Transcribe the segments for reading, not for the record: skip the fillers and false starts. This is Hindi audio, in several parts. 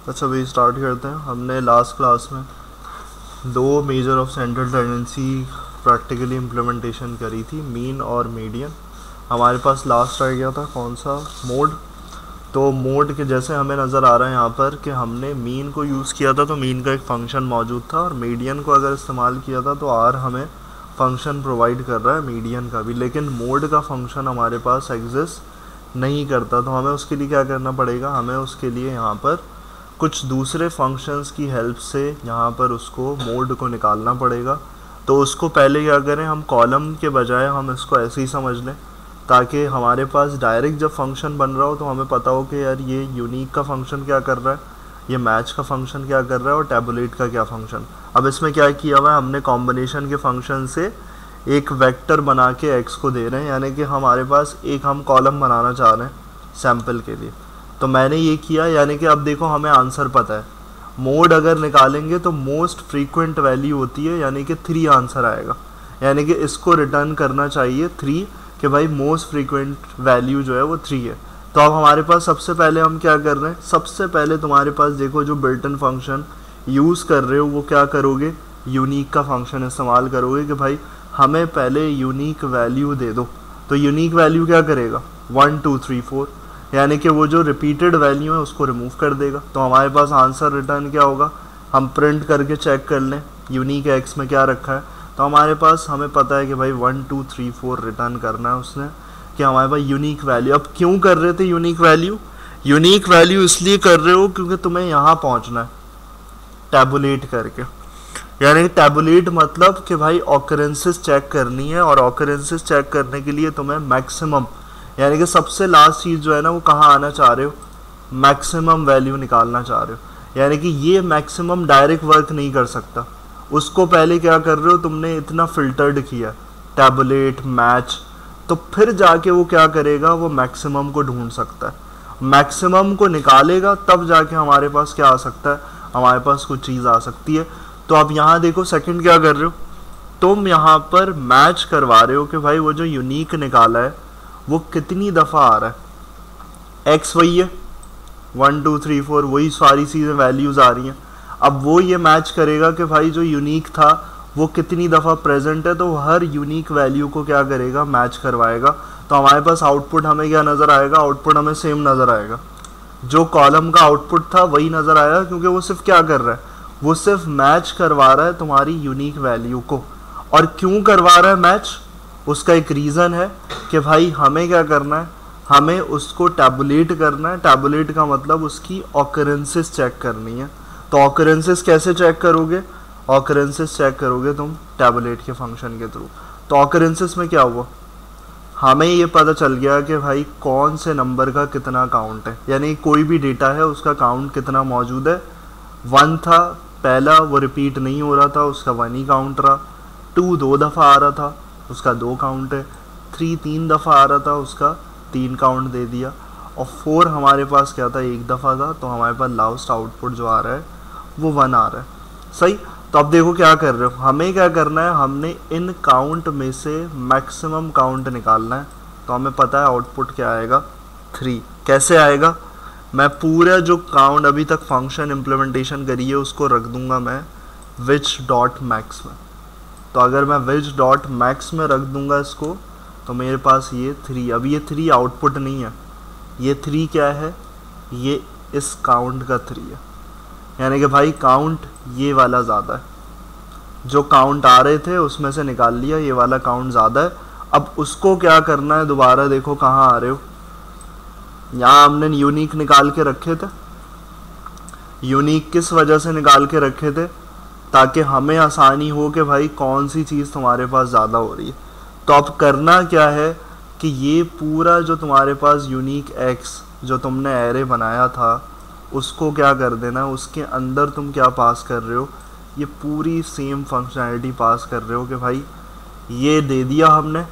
अच्छा भाई स्टार्ट करते हैं। हमने लास्ट क्लास में दो measure of central tendency practically implementation करी थी, मीन और मीडियन। हमारे पास लास्ट रह गया था कौन सा, मोड। तो मोड के जैसे हमें नज़र आ रहा है यहाँ पर कि हमने मीन को यूज़ किया था तो मीन का एक फ़ंक्शन मौजूद था, और मीडियन को अगर इस्तेमाल किया था तो आर हमें फ़ंक्शन प्रोवाइड कर रहा है मीडियन का भी। लेकिन मोड का फ़ंक्शन हमारे पास एग्जिस्ट नहीं करता, तो हमें उसके लिए क्या करना पड़ेगा, हमें उसके लिए यहाँ पर कुछ दूसरे फंक्शंस की हेल्प से यहाँ पर उसको मोड को निकालना पड़ेगा। तो उसको पहले क्या करें, हम कॉलम के बजाय हम इसको ऐसे ही समझ लें, ताकि हमारे पास डायरेक्ट जब फंक्शन बन रहा हो तो हमें पता हो कि यार ये यूनिक का फंक्शन क्या कर रहा है, ये मैच का फंक्शन क्या कर रहा है, और टैबुलेट का क्या फंक्शन। अब इसमें क्या किया हुआ है, हमने कॉम्बिनेशन के फंक्शन से एक वेक्टर बना के एक्स को दे रहे हैं, यानी कि हमारे पास एक हम कॉलम बनाना चाह रहे हैं सैम्पल के लिए। तो मैंने ये किया, यानी कि अब देखो हमें आंसर पता है। मोड अगर निकालेंगे तो मोस्ट फ्रीक्वेंट वैल्यू होती है, यानी कि 3 आंसर आएगा। यानी कि इसको रिटर्न करना चाहिए 3, कि भाई मोस्ट फ्रीक्वेंट वैल्यू जो है वो 3 है। तो अब हमारे पास सबसे पहले हम क्या कर रहे हैं, सबसे पहले तुम्हारे पास देखो जो बिल्ट इन फंक्शन यूज़ कर रहे हो वो क्या करोगे, यूनिक का फंक्शन इस्तेमाल करोगे कि भाई हमें पहले यूनिक वैल्यू दे दो। तो यूनिक वैल्यू क्या करेगा, 1 2 3 4, यानी कि वो जो रिपीटेड वैल्यू है उसको रिमूव कर देगा। तो हमारे पास आंसर रिटर्न क्या होगा, हम प्रिंट करके चेक कर लें यूनिक एक्स में क्या रखा है। तो हमारे पास हमें पता है कि भाई 1 2 3 4 रिटर्न करना है उसने, कि हमारे पास यूनिक वैल्यू। अब क्यों कर रहे थे यूनिक वैल्यू, यूनिक वैल्यू इसलिए कर रहे हो क्योंकि तुम्हें यहाँ पहुँचना है टैबुलेट करके। यानी टैबुलेट मतलब कि भाई ऑकरेंसेस चेक करनी है, और ऑकरेंसेस चेक करने के लिए तुम्हें मैक्सिमम, यानी कि सबसे लास्ट चीज़ जो है ना वो कहाँ आना चाह रहे हो, मैक्सिमम वैल्यू निकालना चाह रहे हो। यानी कि ये मैक्सिमम डायरेक्ट वर्क नहीं कर सकता, उसको पहले क्या कर रहे हो, तुमने इतना फिल्टर्ड किया टैबुलेट मैच, तो फिर जाके वो क्या करेगा, वो मैक्सिमम को ढूंढ सकता है, मैक्सिमम को निकालेगा, तब जाके हमारे पास क्या आ सकता है, हमारे पास कुछ चीज़ आ सकती है। तो आप यहाँ देखो सेकंड क्या कर रहे हो, तुम यहाँ पर मैच करवा रहे हो कि भाई वो जो यूनिक निकाला है वो कितनी दफ़ा आ रहा है, एक्स वही है 1 2 3 4, वही सारी चीज़ें वैल्यूज़ आ रही हैं। अब वो ये मैच करेगा कि भाई जो यूनिक था वो कितनी दफ़ा प्रेजेंट है, तो हर यूनिक वैल्यू को क्या करेगा, मैच करवाएगा। तो हमारे पास आउटपुट हमें क्या नज़र आएगा, आउटपुट हमें सेम नज़र आएगा, जो कॉलम का आउटपुट था वही नज़र आएगा, क्योंकि वो सिर्फ क्या कर रहा है, वो सिर्फ मैच करवा रहा है तुम्हारी यूनिक वैल्यू को। और क्यों करवा रहा है मैच, उसका एक रीज़न है कि भाई हमें क्या करना है, हमें उसको टैबुलेट करना है। टैबुलेट का मतलब उसकी ऑकरेंसेस चेक करनी है। तो ऑकरेंसेस कैसे चेक करोगे, ऑकरेंसेस चेक करोगे तुम टैबुलेट के फंक्शन के थ्रू। तो ऑकरेंसेस में क्या हुआ, हमें ये पता चल गया कि भाई कौन से नंबर का कितना काउंट है, यानी कोई भी डेटा है उसका काउंट कितना मौजूद है। 1 था पहला, वो रिपीट नहीं हो रहा था, उसका 1 ही काउंट रहा। 2 2 दफ़ा आ रहा था, उसका 2 काउंट है। 3 3 दफ़ा आ रहा था, उसका 3 काउंट दे दिया। और 4 हमारे पास क्या था, 1 दफ़ा था, तो हमारे पास लास्ट आउटपुट जो आ रहा है वो 1 आ रहा है। सही। तो अब देखो क्या कर रहे हो, हमें क्या करना है, हमने इन काउंट में से मैक्सिमम काउंट निकालना है। तो हमें पता है आउटपुट क्या आएगा, 3। कैसे आएगा, मैं पूरा जो काउंट अभी तक फंक्शन इम्प्लीमेंटेशन करी है उसको रख दूंगा मैं विच डॉट मैक्स में। तो अगर मैं विच डॉट मैक्स में रख दूंगा इसको, तो मेरे पास ये 3, अब ये 3 आउटपुट नहीं है, ये 3 क्या है, ये इस काउंट का 3 है। यानी कि भाई काउंट ये वाला ज़्यादा है, जो काउंट आ रहे थे उसमें से निकाल लिया, ये वाला काउंट ज़्यादा है। अब उसको क्या करना है, दोबारा देखो कहाँ आ रहे हो, यहाँ हमने यूनिक निकाल के रखे थे। यूनिक किस वजह से निकाल के रखे थे, ताकि हमें आसानी हो कि भाई कौन सी चीज़ तुम्हारे पास ज़्यादा हो रही है। तो अब करना क्या है कि ये पूरा जो तुम्हारे पास यूनिक एक्स जो तुमने एरे बनाया था उसको क्या कर देना, उसके अंदर तुम क्या पास कर रहे हो, ये पूरी सेम फंक्शनैलिटी पास कर रहे हो कि भाई ये दे दिया हमने।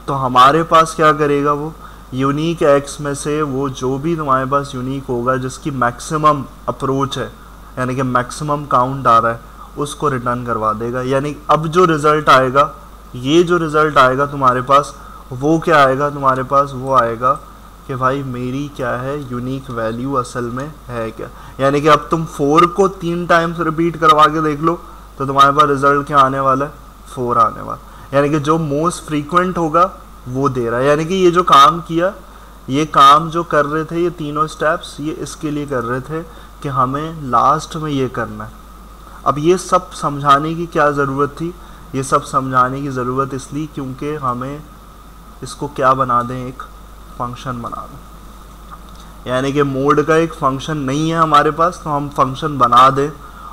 तो हमारे पास क्या करेगा, वो यूनिक एक्स में से वो जो भी तुम्हारे पास यूनिक होगा जिसकी मैक्सिमम अप्रोच है, यानी कि मैक्सिमम काउंट आ रहा है, उसको रिटर्न करवा देगा। यानी अब जो रिज़ल्ट आएगा, ये जो रिज़ल्ट आएगा तुम्हारे पास, वो क्या आएगा तुम्हारे पास, वो आएगा कि भाई मेरी क्या है यूनिक वैल्यू असल में है क्या। यानी कि अब तुम 4 को 3 टाइम्स रिपीट करवा के देख लो तो तुम्हारे पास रिजल्ट क्या आने वाला है, 4 आने वाला। यानी कि जो मोस्ट फ्रीक्वेंट होगा वो दे रहा है। यानी कि ये जो काम किया, ये काम जो कर रहे थे ये तीनों स्टेप्स, ये इसके लिए कर रहे थे कि हमें लास्ट में ये करना है। अब ये सब समझाने की क्या ज़रूरत थी, ये सब समझाने की ज़रूरत इसलिए क्योंकि हमें इसको क्या बना दें, एक फंक्शन बना दें। यानी कि मोड का एक फंक्शन नहीं है हमारे पास, तो हम फंक्शन बना दें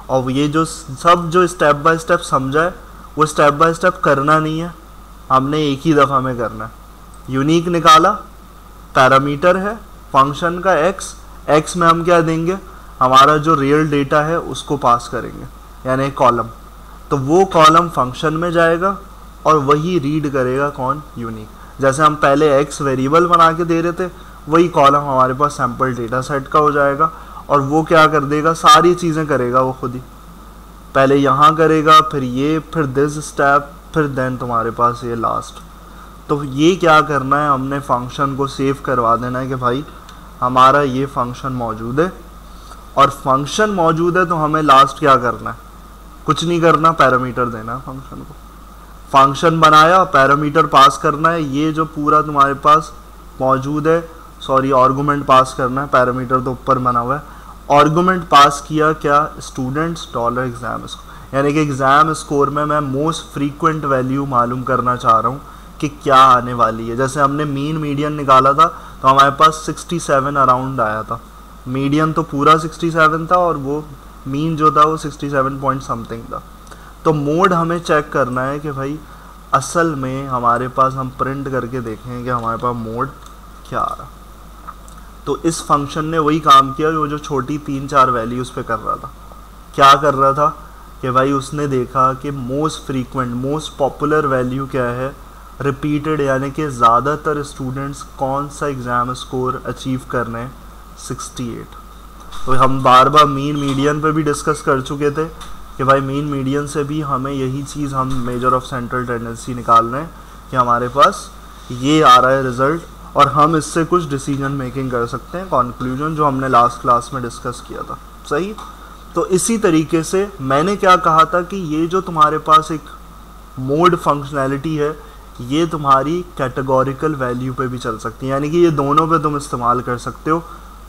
और ये जो सब जो स्टेप बाय स्टेप समझा है वो स्टेप बाय स्टेप करना नहीं है, हमने एक ही दफ़ा में करना है। यूनिक निकाला, पैरामीटर है फंक्शन का एक्स में हम क्या देंगे, हमारा जो रियल डेटा है उसको पास करेंगे, यानी कॉलम। तो वो कॉलम फंक्शन में जाएगा और वही रीड करेगा कौन, यूनिक। जैसे हम पहले एक्स वेरिएबल बना के दे रहे थे, वही कॉलम हमारे पास सैम्पल डेटा सेट का हो जाएगा और वो क्या कर देगा, सारी चीज़ें करेगा वो खुद ही। पहले यहाँ करेगा, फिर ये, फिर दिस स्टेप, फिर देन तुम्हारे पास ये लास्ट। तो ये क्या करना है, हमने फंक्शन को सेव करवा देना है कि भाई हमारा ये फंक्शन मौजूद है, और फंक्शन मौजूद है तो हमें लास्ट क्या करना है, कुछ नहीं करना, पैरामीटर देना है फंक्शन को। फंक्शन बनाया, पैरामीटर पास करना है, ये जो पूरा तुम्हारे पास मौजूद है, सॉरी आर्गुमेंट पास करना है, पैरामीटर तो ऊपर बना हुआ है। आर्गुमेंट पास किया क्या, स्टूडेंट्स डॉलर एग्ज़ाम स्कोर, यानी कि एग्ज़ाम स्कोर में मैं मोस्ट फ्रीक्वेंट वैल्यू मालूम करना चाह रहा हूँ कि क्या आने वाली है। जैसे हमने मीन मीडियन निकाला था तो हमारे पास 67 अराउंड आया था, मीडियन तो पूरा 67 था और वो मीन जो था वो 67 पॉइंट समथिंग था। तो मोड हमें चेक करना है कि भाई असल में हमारे पास, हम प्रिंट करके देखें कि हमारे पास मोड क्या आ रहा। तो इस फंक्शन ने वही काम किया वो जो छोटी 3-4 वैल्यूज़ पे कर रहा था। क्या कर रहा था कि भाई उसने देखा कि most frequent, most popular value क्या है, रिपीटेड, यानी कि ज़्यादातर स्टूडेंट्स कौन सा एग्ज़ाम स्कोर अचीव कर रहे हैं, 68। तो हम बार बार मीन मीडियन पे भी डिस्कस कर चुके थे कि भाई मीन मीडियन से भी हमें यही चीज़, हम मेजर ऑफ सेंट्रल टेंडेंसी निकाल रहे हैं कि हमारे पास ये आ रहा है रिज़ल्ट, और हम इससे कुछ डिसीजन मेकिंग कर सकते हैं, कंक्लूजन जो हमने लास्ट क्लास में डिस्कस किया था। सही। तो इसी तरीके से मैंने क्या कहा था कि ये जो तुम्हारे पास एक मोड फंक्शनैलिटी है, ये तुम्हारी कैटेगोरिकल वैल्यू पे भी चल सकती है, यानी कि ये दोनों पे तुम इस्तेमाल कर सकते हो।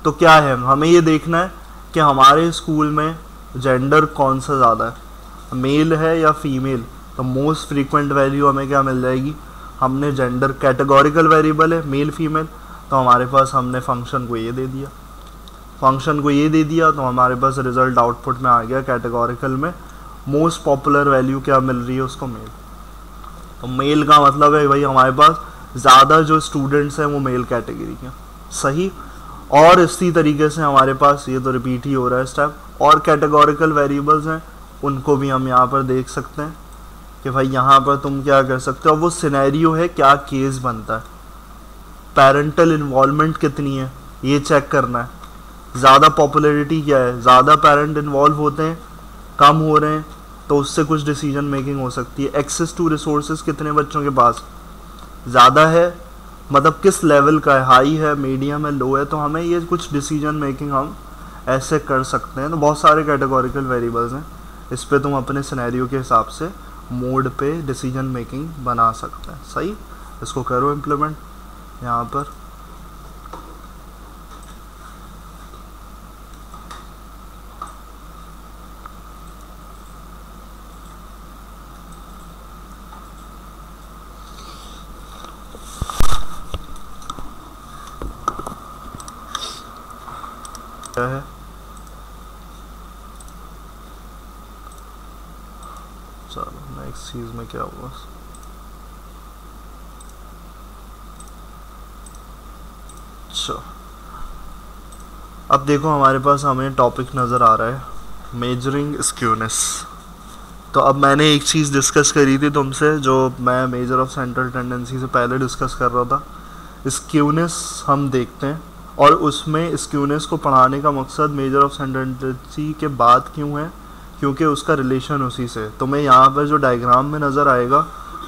तो क्या है, हमें ये देखना है कि हमारे स्कूल में जेंडर कौन सा ज़्यादा है, मेल है या फीमेल। तो मोस्ट फ्रीक्वेंट वैल्यू हमें क्या मिल जाएगी, हमने जेंडर कैटेगोरिकल वेरिएबल है मेल फीमेल, तो हमारे पास हमने फंक्शन को ये दे दिया, फंक्शन को ये दे दिया, तो हमारे पास रिज़ल्ट आउटपुट में आ गया कैटेगोरिकल में मोस्ट पॉपुलर वैल्यू क्या मिल रही है उसको, मेल। तो मेल का मतलब है भाई हमारे पास ज़्यादा जो स्टूडेंट्स हैं वो मेल कैटेगरी के। सही। और इसी तरीके से हमारे पास, ये तो रिपीट ही हो रहा है स्टेप, और कैटेगोरिकल वेरिएबल्स हैं, उनको भी हम यहाँ पर देख सकते हैं कि भाई यहाँ पर तुम क्या कर सकते हो। वो सिनेरियो है, क्या केस बनता है, पेरेंटल इन्वॉल्वमेंट कितनी है ये चेक करना है, ज़्यादा पॉपुलैरिटी क्या है, ज़्यादा पेरेंट इन्वॉल्व होते हैं, कम हो रहे हैं, तो उससे कुछ डिसीजन मेकिंग हो सकती है। एक्सेस टू रिसोर्सेज कितने बच्चों के पास ज़्यादा है, मतलब किस लेवल का है, हाई है, मीडियम है, लो है, तो हमें ये कुछ डिसीजन मेकिंग हम ऐसे कर सकते हैं। तो बहुत सारे कैटेगोरिकल वेरिएबल्स हैं, इस पे तुम अपने सिनेरियो के हिसाब से मोड पे डिसीजन मेकिंग बना सकते हैं। सही। इसको करो इम्प्लीमेंट यहाँ पर। क्या है, चलो नेक्स्ट चीज में क्या हुआ। अच्छा, अब देखो हमारे पास हमें टॉपिक नज़र आ रहा है मेजरिंग स्क्यूनेस। तो अब मैंने एक चीज़ डिस्कस करी थी तुमसे, जो मैं मेजर ऑफ सेंट्रल टेंडेंसी से पहले डिस्कस कर रहा था। स्क्यूनेस हम देखते हैं, और उसमें स्क्यूनेस को पढ़ाने का मकसद मेजर ऑफ सेंट्रल टेंडेंसी के बाद क्यों है, क्योंकि उसका रिलेशन उसी से। तुम्हें यहाँ पर जो डायग्राम में नज़र आएगा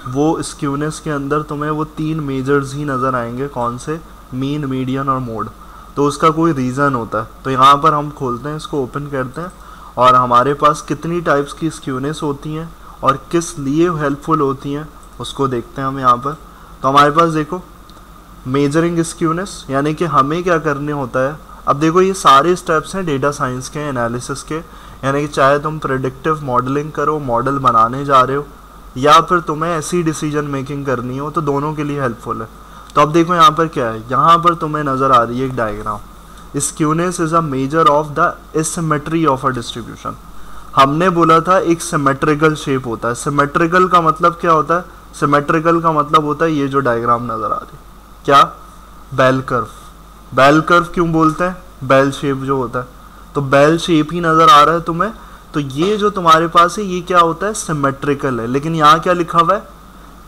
वो स्क्यूनेस के अंदर तुम्हें वो 3 मेजर्स ही नज़र आएंगे। कौन से, मीन, मीडियन और मोड, तो उसका कोई रीज़न होता है। तो यहाँ पर हम खोलते हैं, इसको ओपन करते हैं और हमारे पास कितनी टाइप्स की स्क्यूनेस होती हैं और किस लिए हेल्पफुल होती हैं उसको देखते हैं हम यहाँ पर। तो हमारे पास देखो मेजरिंग स्क्यूनेस, यानी कि हमें क्या करने होता है। अब देखो ये सारे स्टेप्स हैं डेटा साइंस के, एनालिसिस के, यानी कि चाहे तुम प्रेडिक्टिव मॉडलिंग करो, मॉडल बनाने जा रहे हो, या फिर तुम्हें ऐसी डिसीजन मेकिंग करनी हो, तो दोनों के लिए हेल्पफुल है। तो अब देखो यहाँ पर क्या है, यहाँ पर तुम्हें नज़र आ रही है एक diagram, skewness is a measure of the asymmetry of a distribution. हमने बोला था एक सिमेट्रिकल शेप होता है। सिमेट्रिकल का मतलब क्या होता है? सिमेट्रिकल का मतलब होता है ये जो डायग्राम नज़र आ रही है, क्या? Bell curve. बेल कर्व क्यों बोलते हैं? बेल शेप जो होता है, तो बेल शेप ही नज़र आ रहा है तुम्हें, तो ये जो तुम्हारे पास है ये क्या होता है? सिमेट्रिकल है। लेकिन यहाँ क्या लिखा हुआ है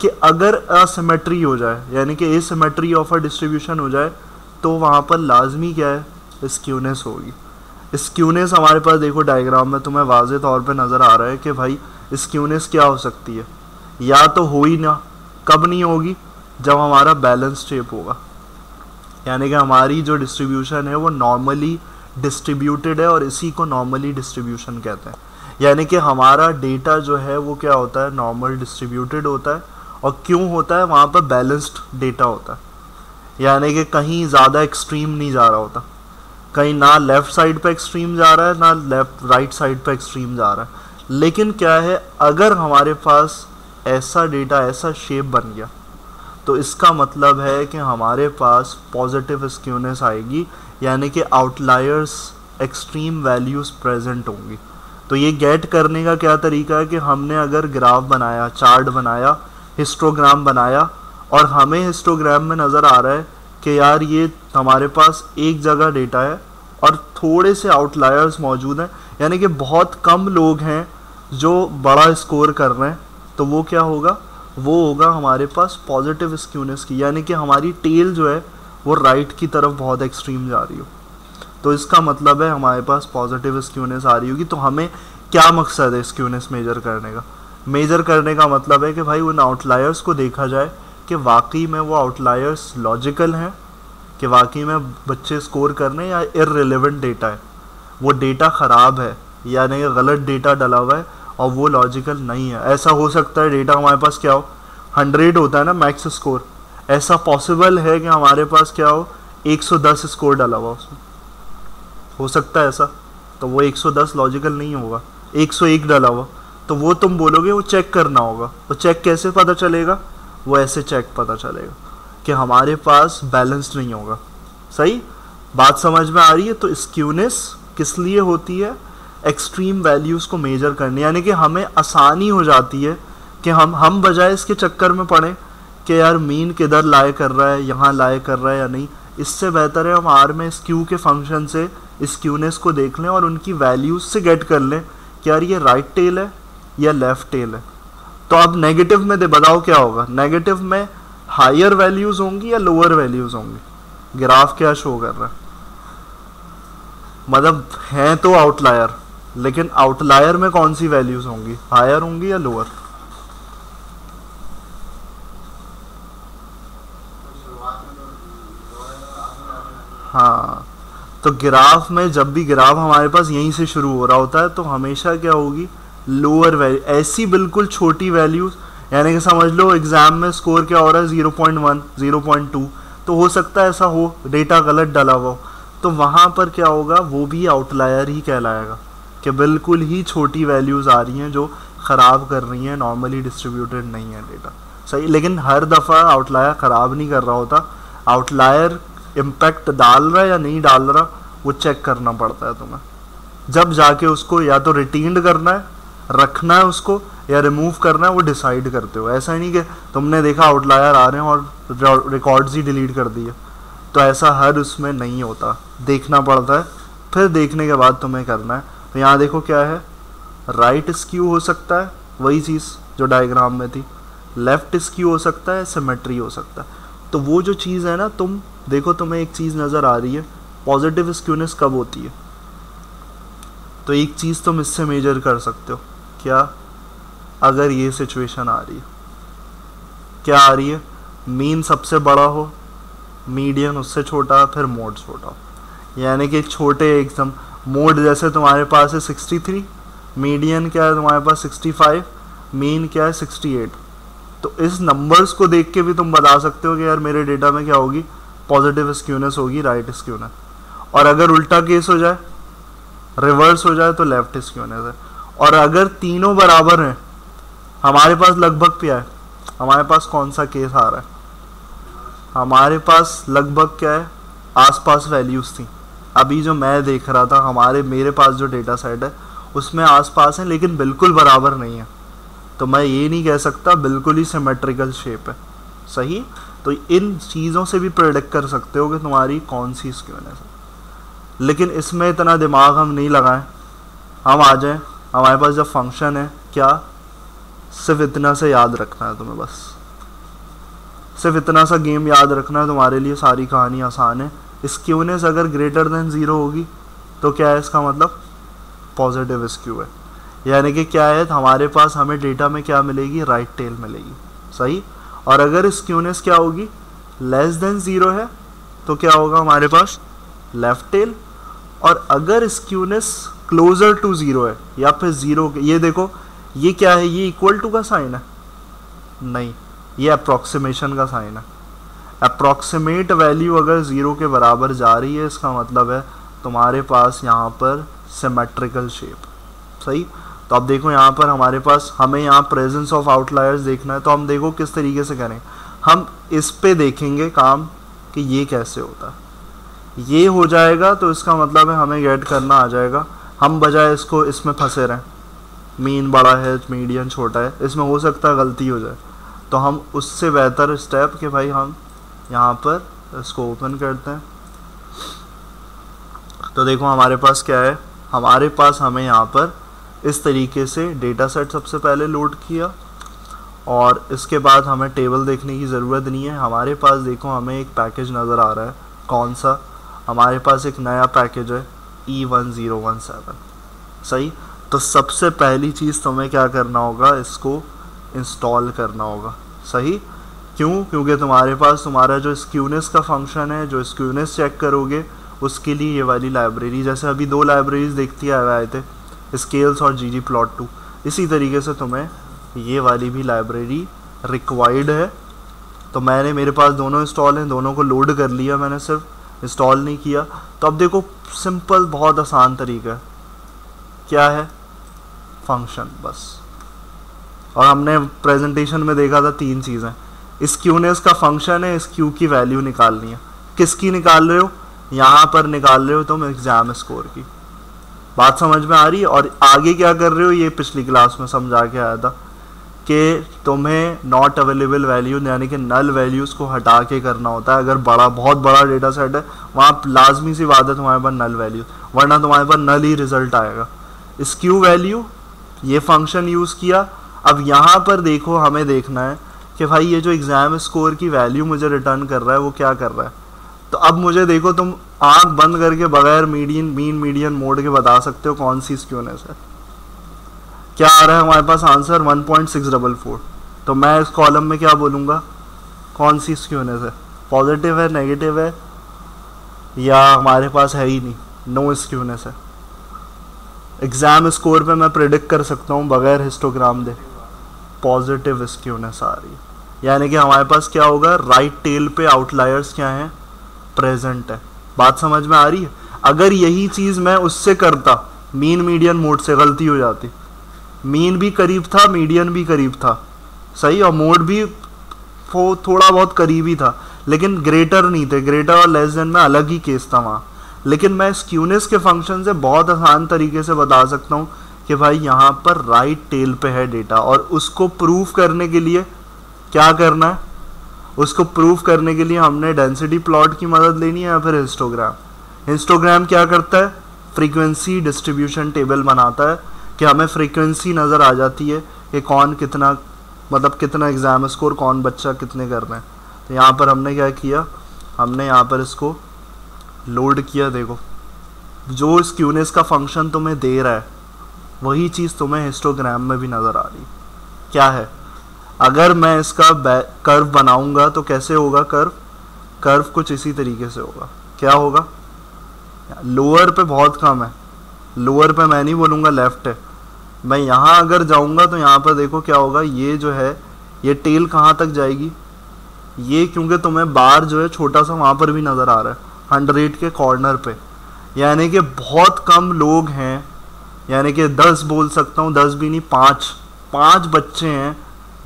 कि अगर असिमेट्री हो जाए, यानी कि एसिमेट्री ऑफ अ डिस्ट्रीब्यूशन हो जाए, तो वहाँ पर लाजमी क्या है? स्क्यूनेस होगी। स्क्यूनेस हमारे पास देखो डायग्राम में तुम्हें वाज़े तौर पे नज़र आ रहा है कि भाई स्क्यूनेस क्या हो सकती है, या तो हो ही ना। कब नहीं होगी? जब हमारा बैलेंस शेप होगा, यानी कि हमारी जो डिस्ट्रीब्यूशन है वो नॉर्मली डिस्ट्रीब्यूटेड है, और इसी को नॉर्मली डिस्ट्रीब्यूशन कहते हैं। यानी कि हमारा डेटा जो है वो क्या होता है? नॉर्मल डिस्ट्रीब्यूटेड होता है। और क्यों होता है? वहाँ पर बैलेंस्ड डेटा होता है, यानी कि कहीं ज़्यादा एक्सट्रीम नहीं जा रहा होता, कहीं ना लेफ़्ट साइड पे एक्सट्रीम जा रहा है, ना राइट साइड पे एक्सट्रीम जा रहा है। लेकिन क्या है, अगर हमारे पास ऐसा डेटा, ऐसा शेप बन गया, तो इसका मतलब है कि हमारे पास पॉजिटिव स्क्यूनेस आएगी, यानी कि आउटलायर्स, एक्सट्रीम वैल्यूज़ प्रेजेंट होंगी। तो ये गेट करने का क्या तरीका है कि हमने अगर ग्राफ बनाया, चार्ट बनाया, हिस्टोग्राम बनाया, और हमें हिस्टोग्राम में नज़र आ रहा है कि यार ये हमारे पास एक जगह डेटा है और थोड़े से आउटलायर्स मौजूद हैं, यानी कि बहुत कम लोग हैं जो बड़ा स्कोर कर रहे हैं, तो वो क्या होगा? वो होगा हमारे पास पॉजिटिव स्क्यूनेस की, यानी कि हमारी टेल जो है वो राइट की तरफ बहुत एक्सट्रीम जा रही हो, तो इसका मतलब है हमारे पास पॉजिटिव स्क्यूनेस आ रही होगी। तो हमें क्या मकसद है स्क्यूनेस मेजर करने का? मेजर करने का मतलब है कि भाई उन आउटलायर्स को देखा जाए कि वाकई में वो आउटलायर्स लॉजिकल हैं, कि वाकई में बच्चे स्कोर करने, या इररिलेवेंट डेटा है, वो डेटा ख़राब है, यानी गलत डेटा डला हुआ है और वो लॉजिकल नहीं है। ऐसा हो सकता है डेटा हमारे पास क्या हो, 100 होता है ना मैक्स स्कोर, ऐसा पॉसिबल है कि हमारे पास क्या हो, 110 स्कोर डाला हुआ उसमें, हो सकता है ऐसा, तो वो 110 लॉजिकल नहीं होगा। 101 डाला हुआ, तो वो तुम बोलोगे वो चेक करना होगा, तो चेक कैसे पता चलेगा? वो ऐसे चेक पता चलेगा कि हमारे पास बैलेंस्ड नहीं होगा। सही बात समझ में आ रही है? तो स्क्यूनेस किस लिए होती है? एक्सट्रीम वैल्यूज़ को मेजर करने, यानी कि हमें आसानी हो जाती है कि हम बजाय इसके चक्कर में पड़े कि यार मीन किधर लाए कर रहा है, यहाँ लाए कर रहा है या नहीं, इससे बेहतर है हम आर में स्क्यू के फंक्शन से स्क्यूनेस को देख लें और उनकी वैल्यूज़ से गेट कर लें कि यार ये राइट टेल है या लेफ़्ट टेल है। तो अब नेगेटिव में दे बताओ क्या होगा? नेगेटिव में हायर वैल्यूज़ होंगी या लोअर वैल्यूज़ होंगी? ग्राफ क्या शो कर रहा है? मतलब हैं तो आउटलायर, लेकिन आउटलायर में कौन सी वैल्यूज़ होंगी? हायर होंगी या लोअर? हाँ, तो ग्राफ में जब भी ग्राफ हमारे पास यहीं से शुरू हो रहा होता है तो हमेशा क्या होगी? Lower value. ऐसी बिल्कुल छोटी वैल्यूज़, यानी कि समझ लो एग्ज़ाम में स्कोर क्या हो रहा है 0.1, 0.2, तो हो सकता है ऐसा हो डेटा गलत डाला हुआ हो, तो वहाँ पर क्या होगा? वो भी आउटलायर ही कहलाएगा कि बिल्कुल ही छोटी वैल्यूज़ आ रही हैं जो ख़राब कर रही हैं, नॉर्मली डिस्ट्रीब्यूटेड नहीं है डेटा। सही, लेकिन हर दफ़ा आउटलायर ख़राब नहीं कर रहा होता, आउटलायर इम्पैक्ट डाल रहा है या नहीं डाल रहा वो चेक करना पड़ता है तुम्हें, जब जाके उसको या तो रिटेन्ड करना है, रखना है उसको, या रिमूव करना है, वो डिसाइड करते हो। ऐसा ही नहीं कि तुमने देखा आउटलायर आ रहे हैं और रिकॉर्ड्स ही डिलीट कर दिए, तो ऐसा हर उसमें नहीं होता, देखना पड़ता है, फिर देखने के बाद तुम्हें करना है। तो यहाँ देखो क्या है, राइट स्क्यू हो सकता है, वही चीज़ जो डायग्राम में थी, लेफ़्ट स्क्यू हो सकता है, सिमेट्री हो सकता है। तो वो जो चीज़ है ना, तुम देखो तुम्हें एक चीज़ नज़र आ रही है, पॉजिटिव स्क्यूनेस कब होती है? तो एक चीज़ तुम इससे मेजर कर सकते हो, क्या? अगर ये सिचुएशन आ रही है, क्या आ रही है? मीन सबसे बड़ा हो मीडियन उससे छोटा, फिर मोड छोटा, यानी कि छोटे एकदम। मोड जैसे तुम्हारे पास है 63, मीडियन क्या है तुम्हारे पास 65, मीन क्या है 68। तो इस नंबर्स को देख के भी तुम बता सकते हो कि यार मेरे डेटा में क्या होगी, पॉजिटिव स्क्यूनेस होगी, राइट स्क्यूनेस। और अगर उल्टा केस हो जाए, रिवर्स हो जाए, तो लेफ्ट स्क्यूनेस है। और अगर तीनों बराबर हैं, हमारे पास लगभग क्या है, हमारे पास कौन सा केस आ रहा है, हमारे पास लगभग क्या है, आसपास वैल्यूज थी। अभी जो मैं देख रहा था मेरे पास जो डेटा सेट है उसमें आसपास है, लेकिन बिल्कुल बराबर नहीं है। तो मैं ये नहीं कह सकता बिल्कुल ही सिमेट्रिकल शेप है, सही। तो इन चीज़ों से भी प्रेडिक्ट कर सकते हो कि तुम्हारी कौन सी स्क्यूनेस है। लेकिन इसमें इतना दिमाग हम नहीं लगाएं, हम आ जाएं, हमारे पास जब फंक्शन है क्या, सिर्फ इतना से याद रखना है तुम्हें, बस सिर्फ इतना सा गेम याद रखना है, तुम्हारे लिए सारी कहानी आसान है। स्क्यूनेस अगर ग्रेटर देन 0 होगी तो क्या है, इसका मतलब पॉजिटिव स्क्यू है, यानी कि क्या है, हमारे पास हमें डेटा में क्या मिलेगी, राइट टेल मिलेगी, सही। और अगर स्क्यूनेस क्या होगी, लेस देन 0 है, तो क्या होगा हमारे पास, लेफ्ट टेल। और अगर स्क्यूनेस क्लोजर टू 0 है या फिर 0 के, ये देखो ये क्या है, ये इक्वल टू का साइन है, नहीं, ये अप्रॉक्सीमेशन का साइन है। अप्रॉक्सीमेट वैल्यू अगर 0 के बराबर जा रही है, इसका मतलब है तुम्हारे पास यहाँ पर सिमेट्रिकल शेप, सही। तो अब देखो यहाँ पर हमारे पास, हमें यहाँ प्रेजेंस ऑफ आउटलायर्स देखना है, तो हम देखो किस तरीके से करें, हम इस पे देखेंगे काम कि ये कैसे होता है। ये हो जाएगा तो इसका मतलब है हमें गेट करना आ जाएगा, हम बजाय इसको इसमें फंसे रहें, मीन बड़ा है मीडियन छोटा है, इसमें हो सकता है गलती हो जाए। तो हम उससे बेहतर स्टेप कि भाई हम यहाँ पर इसको ओपन करते हैं। तो देखो हमारे पास क्या है, हमारे पास हमें यहाँ पर इस तरीके से डेटा सेट सबसे पहले लोड किया, और इसके बाद हमें टेबल देखने की ज़रूरत नहीं है। हमारे पास देखो हमें एक पैकेज नज़र आ रहा है, कौन सा, हमारे पास एक नया पैकेज है E1017, सही। तो सबसे पहली चीज़ तुम्हें क्या करना होगा, इसको इंस्टॉल करना होगा, सही। क्यों, क्योंकि तुम्हारे पास तुम्हारा जो स्क्यूनेस का फंक्शन है, जो स्क्यूनेस चेक करोगे उसके लिए ये वाली लाइब्रेरी, जैसे अभी 2 लाइब्रेरीज देखती आए थे, स्केल्स और ggplot2, इसी तरीके से तुम्हें ये वाली भी लाइब्रेरी रिक्वायर्ड है। तो मेरे पास दोनों इंस्टॉल हैं, दोनों को लोड कर लिया मैंने, सिर्फ इंस्टॉल नहीं किया। तो अब देखो सिंपल, बहुत आसान तरीका है, क्या है, फंक्शन बस। और हमने प्रेजेंटेशन में देखा था 3 चीज़ें, स्क्यूनेस का फंक्शन है, स्क्यू की वैल्यू निकालनी है। किसकी निकाल रहे हो, यहाँ पर निकाल रहे हो तुम एग्जाम स्कोर की, बात समझ में आ रही है। और आगे क्या कर रहे हो, ये पिछली क्लास में समझा के आया था कि तुम्हें नॉट अवेलेबल वैल्यू यानी कि नल वैल्यूज़ को हटा के करना होता है। अगर बहुत बड़ा डेटा सेट है, वहाँ लाजमी सी बात है तुम्हारे पास नल वैल्यू, वरना तुम्हारे पास नल ही रिजल्ट आएगा। स्क्यू वैल्यू, ये फंक्शन यूज़ किया। अब यहाँ पर देखो हमें देखना है कि भाई ये जो एग्ज़ाम स्कोर की वैल्यू मुझे रिटर्न कर रहा है वो क्या कर रहा है। तो अब मुझे देखो, तुम आंख बंद करके बगैर मीन मीडियन मोड के बता सकते हो कौन सी स्क्यूनेस है। क्या आ रहा है हमारे पास आंसर 1.644। तो मैं इस कॉलम में क्या बोलूँगा, कौन सी स्क्यूनेस है, पॉजिटिव है, नेगेटिव है, या हमारे पास है ही नहीं, नो स्क्यूनेस है। एग्ज़ाम स्कोर पे मैं प्रेडिक्ट कर सकता हूँ बगैर हिस्टोग्राम दे, पॉजिटिव स्क्यूनेस आ रही है, यानी कि हमारे पास क्या होगा, राइट टेल पे आउटलायर्स क्या हैं, प्रेजेंट है। बात समझ में आ रही है। अगर यही चीज़ मैं उससे करता, मीन मीडियन मोड से, गलती हो जाती, मीन भी करीब था, मीडियन भी करीब था, सही, और मोड भी थोड़ा बहुत करीब ही था, लेकिन ग्रेटर नहीं थे, ग्रेटर और लेस देन में अलग ही केस था वहाँ। लेकिन मैं स्क्यूनेस के फंक्शन से बहुत आसान तरीके से बता सकता हूँ कि भाई यहाँ पर राइट टेल पे है डेटा, और उसको प्रूफ करने के लिए क्या करना है, उसको प्रूफ करने के लिए हमने डेंसिटी प्लॉट की मदद लेनी है या फिर हिस्टोग्राम। हिस्टोग्राम क्या करता है, फ्रीक्वेंसी डिस्ट्रीब्यूशन टेबल बनाता है कि हमें फ्रीक्वेंसी नज़र आ जाती है कि कौन कितना, मतलब कितना एग्ज़ाम स्कोर कौन बच्चा कितने कर रहे हैं। तो यहाँ पर हमने क्या किया, हमने यहाँ पर इसको लोड किया। देखो जो स्क्यूनेस का फंक्शन तुम्हें दे रहा है वही चीज़ तुम्हें हिस्टोग्राम में भी नज़र आ रही है। क्या है, अगर मैं इसका कर्व बनाऊंगा तो कैसे होगा कर्व, कर्व कुछ इसी तरीके से होगा। क्या होगा? लोअर पे बहुत कम है, लोअर पे मैं नहीं बोलूँगा लेफ्ट है, मैं यहाँ अगर जाऊँगा तो यहाँ पर देखो क्या होगा, ये जो है ये टेल कहाँ तक जाएगी, ये क्योंकि तुम्हें बार जो है छोटा सा वहाँ पर भी नज़र आ रहा है 100 के कॉर्नर पे, यानी कि बहुत कम लोग हैं, यानी कि 10 बोल सकता हूँ, 10 भी नहीं, 5 बच्चे हैं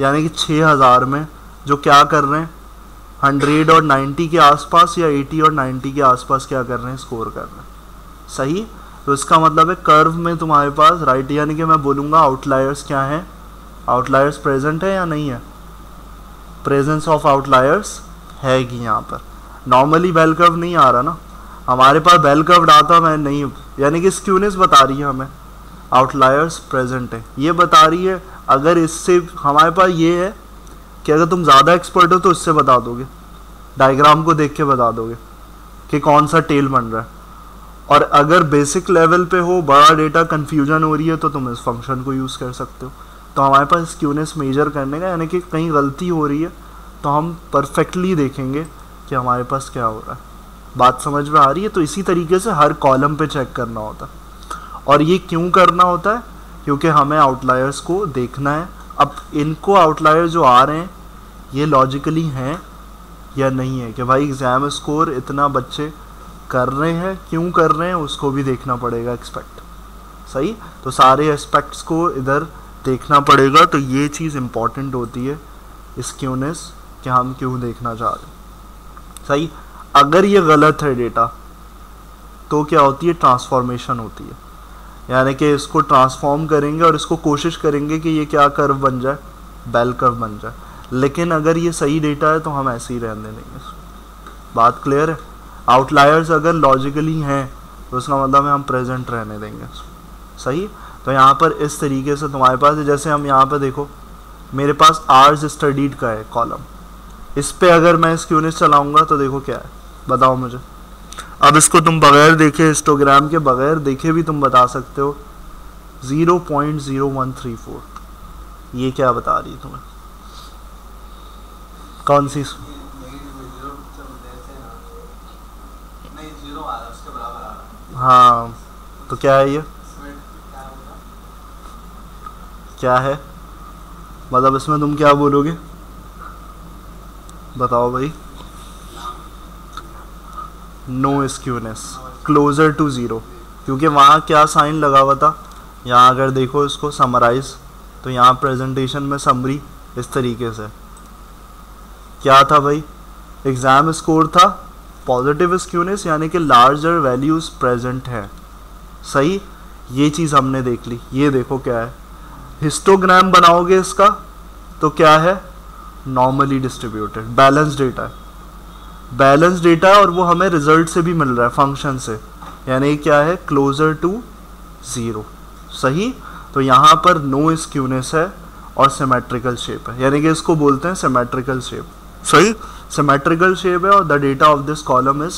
यानी कि 6000 में जो क्या कर रहे हैं 100 और 90 के आसपास या 80 और 90 के आसपास क्या कर रहे हैं, स्कोर कर रहे हैं। सही, तो इसका मतलब है कर्व में तुम्हारे पास राइट, यानी कि मैं बोलूँगा आउटलायर्स क्या हैं, आउटलायर्स प्रेजेंट है या नहीं है, प्रेजेंस ऑफ आउटलायर्स है कि यहाँ पर नॉर्मली बेल कर्व नहीं आ रहा ना, हमारे पास बेल कर्व डाटा मैं नहीं, यानी कि स्क्यूनेस बता रही है हमें आउटलायर्स प्रेजेंट है, ये बता रही है। अगर इससे हमारे पास ये है कि अगर तुम ज़्यादा एक्सपर्ट हो तो इससे बता दोगे, डायग्राम को देख के बता दोगे कि कौन सा टेल बन रहा है, और अगर बेसिक लेवल पे हो, बड़ा डेटा कन्फ्यूजन हो रही है, तो तुम इस फंक्शन को यूज़ कर सकते हो। तो हमारे पास स्क्यूनेस मेजर करने का, यानी कि कहीं गलती हो रही है तो हम परफेक्टली देखेंगे कि हमारे पास क्या हो रहा है। बात समझ में आ रही है? तो इसी तरीके से हर कॉलम पे चेक करना होता है, और ये क्यों करना होता है, क्योंकि हमें आउटलायर्स को देखना है। अब इनको आउटलायर जो आ रहे हैं ये लॉजिकली हैं या नहीं है, कि भाई एग्ज़ाम स्कोर इतना बच्चे कर रहे हैं, क्यों कर रहे हैं उसको भी देखना पड़ेगा एक्सपेक्ट। सही, तो सारे एस्पेक्ट्स को इधर देखना पड़ेगा, तो ये चीज़ इम्पॉर्टेंट होती है स्क्यूनेस कि हम क्यों देखना चाह रहे हैं। सही, अगर ये गलत है डेटा तो क्या होती है, ट्रांसफॉर्मेशन होती है, यानी कि इसको ट्रांसफॉर्म करेंगे और इसको कोशिश करेंगे कि ये क्या कर्व बन जाए, बेल कर्व बन जाए। लेकिन अगर ये सही डेटा है तो हम ऐसे ही रहने देंगे। बात क्लियर है? आउटलायर्स अगर लॉजिकली हैं तो उसका मतलब है हम प्रेजेंट रहने देंगे। सही, तो यहाँ पर इस तरीके से तुम्हारे पास, जैसे हम यहाँ पर देखो मेरे पास आर्स स्टडीड का है कॉलम, इस पे अगर मैं स्क्यूनेस चलाऊँगा तो देखो क्या है, बताओ मुझे। अब इसको तुम बगैर देखे, हिस्टोग्राम के बगैर देखे भी तुम बता सकते हो 0.0134, ये क्या बता रही है तुम्हें, कौन सी? हाँ, तो क्या है ये, क्या है मतलब इसमें तुम क्या बोलोगे, बताओ भाई। No skewness, closer to zero, क्योंकि वहाँ क्या साइन लगा हुआ था, यहाँ अगर देखो इसको समराइज, तो यहाँ प्रेजेंटेशन में समरी इस तरीके से क्या था भाई, एग्ज़ाम स्कोर था पॉजिटिव स्क्यूनेस, यानी कि लार्जर वैल्यूज़ प्रेजेंट है। सही, ये चीज़ हमने देख ली। ये देखो क्या है, हिस्टोग्राम बनाओगे इसका तो क्या है, नॉर्मली डिस्ट्रीब्यूटेड बैलेंस डेटा है, बैलेंस डेटा, और वो हमें रिजल्ट से भी मिल रहा है फंक्शन से, यानी क्या है, क्लोजर टू ज़ीरो। सही, तो यहाँ पर नो स्क्यूनेस है और सिमेट्रिकल शेप है, यानी कि इसको बोलते हैं सिमेट्रिकल शेप। सही, सिमेट्रिकल शेप है और the data of this column is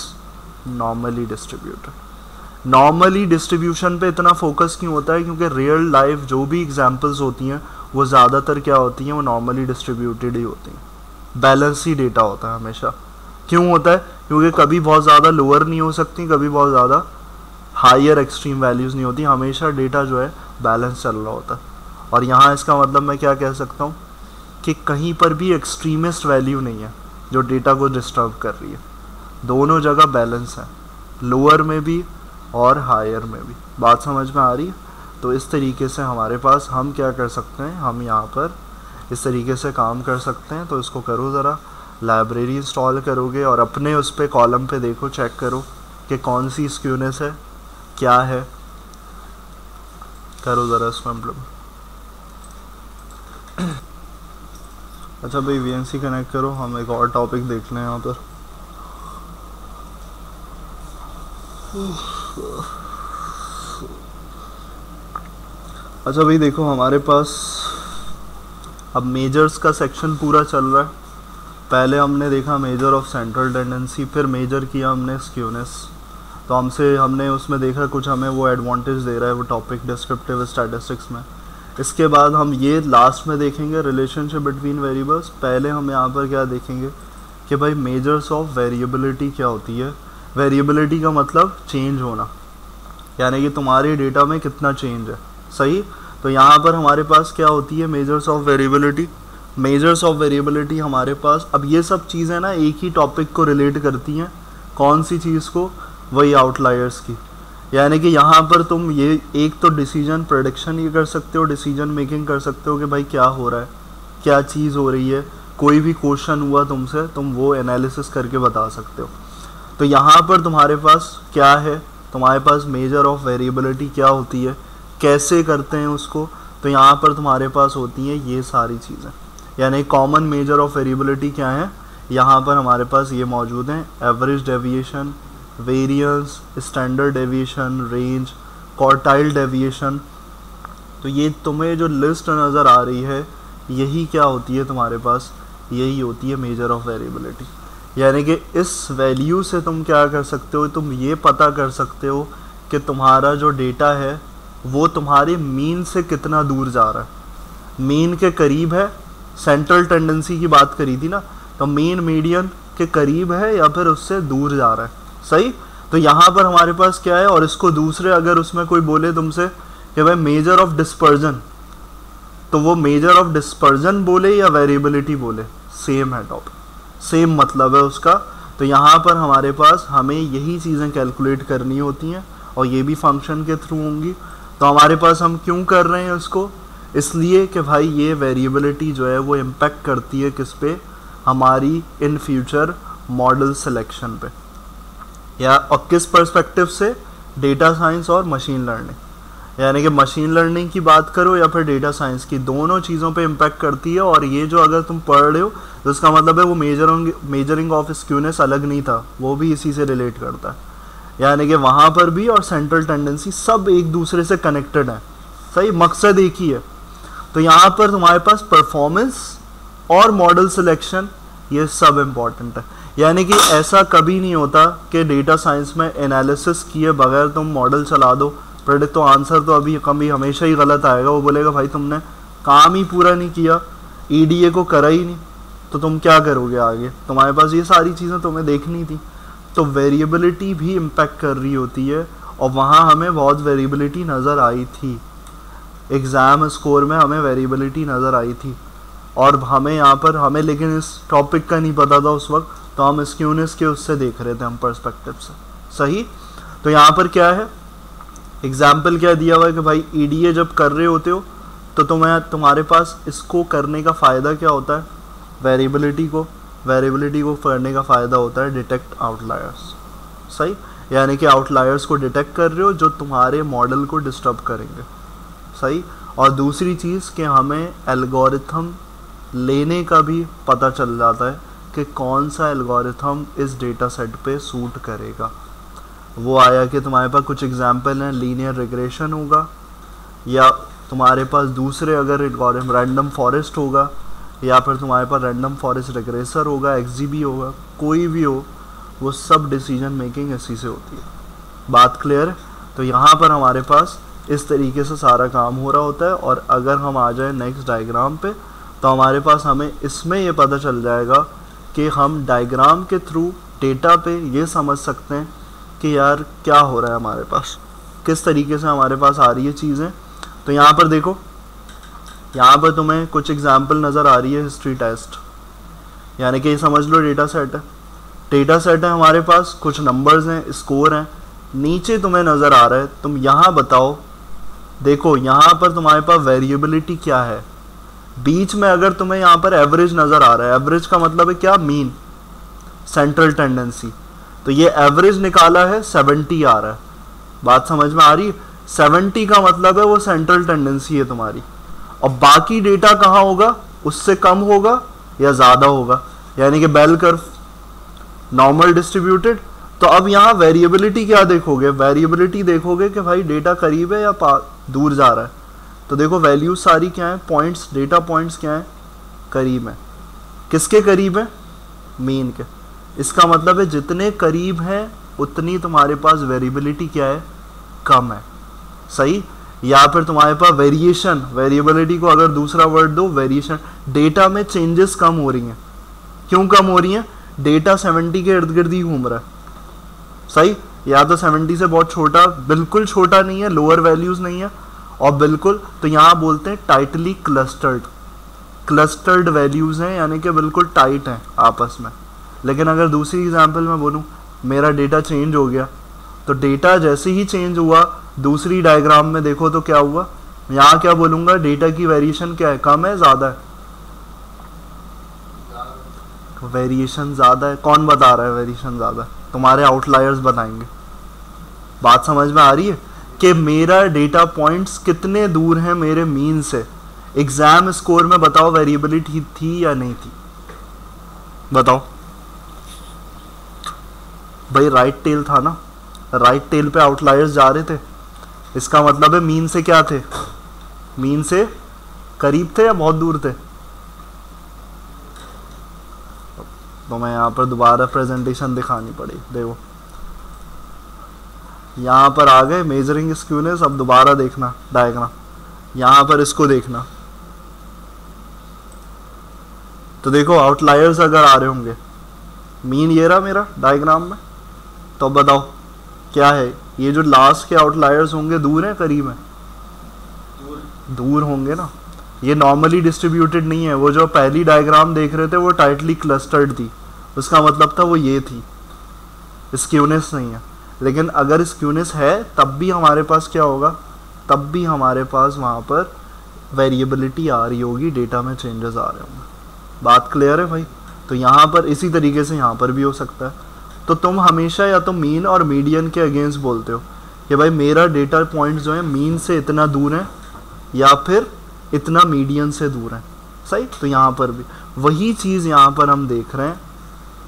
normally distributed. Normally distribution पे इतना फोकस क्यों होता है, क्योंकि रियल लाइफ जो भी एग्जांपल्स होती हैं वो ज़्यादातर क्या होती हैं, वो नॉर्मली डिस्ट्रीब्यूटेड ही होती हैं, बैलेंस ही डेटा होता है हमेशा। क्यों होता है, क्योंकि कभी बहुत ज़्यादा लोअर नहीं हो सकती, कभी बहुत ज़्यादा हायर एक्सट्रीम वैल्यूज़ नहीं होती, हमेशा डेटा जो है बैलेंस चल रहा होता है। और यहाँ इसका मतलब मैं क्या कह सकता हूँ कि कहीं पर भी एक्सट्रीमिस्ट वैल्यू नहीं है जो डेटा को डिस्टर्ब कर रही है, दोनों जगह बैलेंस है, लोअर में भी और हायर में भी। बात समझ में आ रही है? तो इस तरीके से हमारे पास हम क्या कर सकते हैं, हम यहाँ पर इस तरीके से काम कर सकते हैं। तो इसको करो ज़रा, लाइब्रेरी इंस्टॉल करोगे और अपने उस पे कॉलम पे देखो, चेक करो कि कौन सी स्क्यूनेस है, क्या है, करो ज़रा इसको इम्प्लीमेंट। अच्छा भाई, वीएनसी कनेक्ट करो, हम एक और टॉपिक देख लें यहाँ पर। अच्छा भाई देखो, हमारे पास अब मेजर्स का सेक्शन पूरा चल रहा है। पहले हमने देखा मेजर ऑफ सेंट्रल टेंडेंसी, फिर मेजर किया हमने स्क्यूनेस, तो हमने उसमें देखा कुछ हमें वो एडवांटेज दे रहा है वो टॉपिक डिस्क्रिप्टिव स्टैटिस्टिक्स में। इसके बाद हम ये लास्ट में देखेंगे रिलेशनशिप बिटवीन वेरिएबल्स। पहले हम यहाँ पर क्या देखेंगे कि भाई मेजर्स ऑफ वेरिएबिलिटी क्या होती है। वेरिएबिलिटी का मतलब चेंज होना, यानी कि तुम्हारे डेटा में कितना चेंज है। सही, तो यहाँ पर हमारे पास क्या होती है measures of variability. Measures of variability हमारे पास, अब ये सब चीज़ें ना एक ही टॉपिक को रिलेट करती हैं। कौन सी चीज़ को? वही आउटलायर्स की। यानी कि यहाँ पर तुम ये एक तो डिसीजन प्रेडिक्शन ये कर सकते हो, डिसीजन मेकिंग कर सकते हो कि भाई क्या हो रहा है, क्या चीज़ हो रही है। कोई भी क्वेश्चन हुआ तुमसे, तुम वो एनालिसिस करके बता सकते हो। तो यहाँ पर तुम्हारे पास क्या है, तुम्हारे पास मेजर ऑफ वेरिएबिलिटी क्या होती है, कैसे करते हैं उसको। तो यहाँ पर तुम्हारे पास होती हैं ये सारी चीज़ें, यानी कॉमन मेजर ऑफ वेरिएबिलिटी क्या है, यहाँ पर हमारे पास ये मौजूद हैं। Average deviation, variance, standard deviation, range, quartile deviation. तो ये तुम्हें जो लिस्ट नज़र आ रही है, यही क्या होती है तुम्हारे पास, यही होती है मेजर ऑफ वेरिएबिलिटी। यानी कि इस वैल्यू से तुम क्या कर सकते हो, तुम ये पता कर सकते हो कि तुम्हारा जो डेटा है वो तुम्हारे मीन से कितना दूर जा रहा है। मीन के करीब है, सेंट्रल टेंडेंसी की बात करी थी ना, तो मीन मीडियन के करीब है या फिर उससे दूर जा रहा है। सही, तो यहाँ पर हमारे पास क्या है, और इसको दूसरे अगर उसमें कोई बोले तुमसे कि भाई मेजर ऑफ डिस्पर्जन, तो वो मेजर ऑफ डिस्पर्जन बोले या वेरिएबिलिटी बोले, सेम है टॉपिक, सेम मतलब है उसका। तो यहाँ पर हमारे पास हमें यही चीज़ें कैलकुलेट करनी होती हैं और ये भी फंक्शन के थ्रू होंगी। तो हमारे पास हम क्यों कर रहे हैं उसको, इसलिए कि भाई ये वेरिएबिलिटी जो है वो इम्पेक्ट करती है किस पे, हमारी इन फ्यूचर मॉडल सिलेक्शन पे, या और किस पर्सपेक्टिव से, डेटा साइंस और मशीन लर्निंग। यानी कि मशीन लर्निंग की बात करो या फिर डेटा साइंस की, दोनों चीज़ों पे इम्पैक्ट करती है। और ये जो अगर तुम पढ़ रहे हो तो इसका मतलब है वो मेजरिंग ऑफ स्क्यूनेस अलग नहीं था, वो भी इसी से रिलेट करता है। यानी कि वहाँ पर भी और सेंट्रल टेंडेंसी सब एक दूसरे से कनेक्टेड है। सही, मकसद एक ही है। तो यहाँ पर तुम्हारे पास परफॉर्मेंस और मॉडल सिलेक्शन ये सब इम्पॉर्टेंट है। यानी कि ऐसा कभी नहीं होता कि डेटा साइंस में एनालिसिस किए बगैर तुम मॉडल चला दो, प्रेडिक्ट, तो आंसर तो अभी कभी हमेशा ही गलत आएगा। वो बोलेगा भाई तुमने काम ही पूरा नहीं किया, ईडीए को करा ही नहीं, तो तुम क्या करोगे आगे। तुम्हारे पास ये सारी चीज़ें तुम्हें देखनी थी। तो वेरिएबिलिटी भी इम्पैक्ट कर रही होती है, और वहाँ हमें बहुत वेरिएबिलिटी नज़र आई थी। एग्ज़ाम स्कोर में हमें वेरिएबिलिटी नज़र आई थी, और हमें यहाँ पर हमें लेकिन इस टॉपिक का नहीं पता था उस वक्त, तो हम स्क्यूनेस के उससे देख रहे थे, हम पर्सपेक्टिव से। सही, तो यहाँ पर क्या है, एग्जाम्पल क्या दिया हुआ है कि भाई ईडीए जब कर रहे होते हो तो तुम्हारे पास इसको करने का फ़ायदा क्या होता है, वेरिएबिलिटी को करने का फ़ायदा होता है डिटेक्ट आउटलायर्स। सही, यानी कि आउटलायर्स को डिटेक्ट कर रहे हो जो तुम्हारे मॉडल को डिस्टर्ब करेंगे। सही, और दूसरी चीज़ कि हमें एल्गोरिथम लेने का भी पता चल जाता है कि कौन सा एल्गोरिथम इस डेटा सेट पे सूट करेगा। वो आया कि तुम्हारे पास कुछ एग्जांपल हैं, लीनियर रिग्रेशन होगा, या तुम्हारे पास दूसरे अगर एल्गोरिथम रैंडम फॉरेस्ट होगा, या फिर तुम्हारे पास रैंडम फॉरेस्ट रिग्रेसर होगा, एक्सजीबी होगा, कोई भी हो, वो सब डिसीजन मेकिंग इसी से होती है। बात क्लियर है। तो यहाँ पर हमारे पास इस तरीके से सारा काम हो रहा होता है। और अगर हम आ जाए नेक्स्ट डायग्राम पे, तो हमारे पास हमें इसमें ये पता चल जाएगा कि हम डायग्राम के थ्रू डेटा पे ये समझ सकते हैं कि यार क्या हो रहा है हमारे पास, किस तरीके से हमारे पास आ रही है चीज़ें। तो यहाँ पर देखो, यहाँ पर तुम्हें कुछ एग्जाम्पल नज़र आ रही है हिस्ट्री टेस्ट, यानी कि ये समझ लो डेटा सेट है हमारे पास, कुछ नंबर्स हैं, स्कोर हैं, नीचे तुम्हें नज़र आ रहा है। तुम यहाँ बताओ, देखो यहाँ पर तुम्हारे पास वेरिएबिलिटी क्या है, बीच में अगर तुम्हें यहाँ पर एवरेज नज़र आ रहा है, एवरेज का मतलब है क्या, मीन, सेंट्रल टेंडेंसी, तो ये एवरेज निकाला है 70 आ रहा है। बात समझ में आ रही है, 70 का मतलब है वो सेंट्रल टेंडेंसी है तुम्हारी, और बाकी डेटा कहाँ होगा, उससे कम होगा या ज़्यादा होगा, यानी कि बेल कर्व नॉर्मल डिस्ट्रीब्यूटेड। तो अब यहाँ वेरिएबिलिटी क्या देखोगे, वेरिएबिलिटी देखोगे कि भाई डेटा करीब है या दूर जा रहा है। तो देखो वैल्यूज सारी क्या है, पॉइंट्स, डेटा पॉइंट्स क्या है, करीब है। किसके करीब है, मीन के। इसका मतलब है जितने करीब हैं उतनी तुम्हारे पास वेरिएबिलिटी क्या है, कम है। सही, या फिर तुम्हारे पास वेरिएशन, वेरिएबिलिटी को अगर दूसरा वर्ड दो, वेरिएशन, डेटा में चेंजेस कम हो रही हैं। क्यों कम हो रही हैं, डेटा 70 के इर्द गिर्द ही घूम रहा है, सही। या तो 70 से बहुत छोटा, बिल्कुल छोटा नहीं है, लोअर वैल्यूज नहीं है, और बिल्कुल, तो यहाँ बोलते हैं टाइटली क्लस्टर्ड वैल्यूज हैं, यानी कि बिल्कुल टाइट हैं आपस में। लेकिन अगर दूसरी एग्जांपल में बोलूँ, मेरा डेटा चेंज हो गया, तो डेटा जैसे ही चेंज हुआ दूसरी डायग्राम में देखो तो क्या हुआ, यहाँ क्या बोलूँगा, डेटा की वेरिएशन क्या है, कम है ज़्यादा है, वेरिएशन ज़्यादा है। कौन बता रहा है वेरिएशन ज़्यादा है? तुम्हारे आउटलायर्स बताएंगे। बात समझ में आ रही है कि मेरा डेटा पॉइंट्स कितने दूर हैं मेरे मीन से। एग्जाम स्कोर में बताओ वेरिएबिलिटी थी या नहीं थी, बताओ भाई। राइट टेल था ना, राइट टेल पे आउटलायर्स जा रहे थे, इसका मतलब है मीन से क्या थे, मीन से करीब थे या बहुत दूर थे। तो मैं यहाँ पर दोबारा प्रेजेंटेशन दिखानी पड़ी, देखो यहाँ पर आ गए मेजरिंग स्क्यूनेस। अब दोबारा देखना डायग्राम, यहाँ पर इसको देखना, तो देखो आउटलायर्स अगर आ रहे होंगे, मीन ये रहा मेरा डायग्राम में, तो बताओ क्या है, ये जो लास्ट के आउटलायर्स होंगे दूर है करीब है, दूर होंगे ना। ये नॉर्मली डिस्ट्रीब्यूटेड नहीं है, वो जो पहली डायग्राम देख रहे थे वो टाइटली क्लस्टर्ड थी, उसका मतलब था वो ये थी, स्क्यूनेस नहीं है। लेकिन अगर स्क्यूनेस है तब भी हमारे पास क्या होगा, तब भी हमारे पास वहाँ पर वेरिएबिलिटी आ रही होगी, डेटा में चेंजेस आ रहे होंगे। बात क्लियर है भाई। तो यहाँ पर इसी तरीके से यहाँ पर भी हो सकता है। तो तुम हमेशा या तो मीन और मीडियन के अगेंस्ट बोलते हो कि भाई मेरा डेटा पॉइंट जो है मीन से इतना दूर है या फिर इतना मीडियन से दूर है, सही। तो यहाँ पर भी वही चीज़ यहाँ पर हम देख रहे हैं,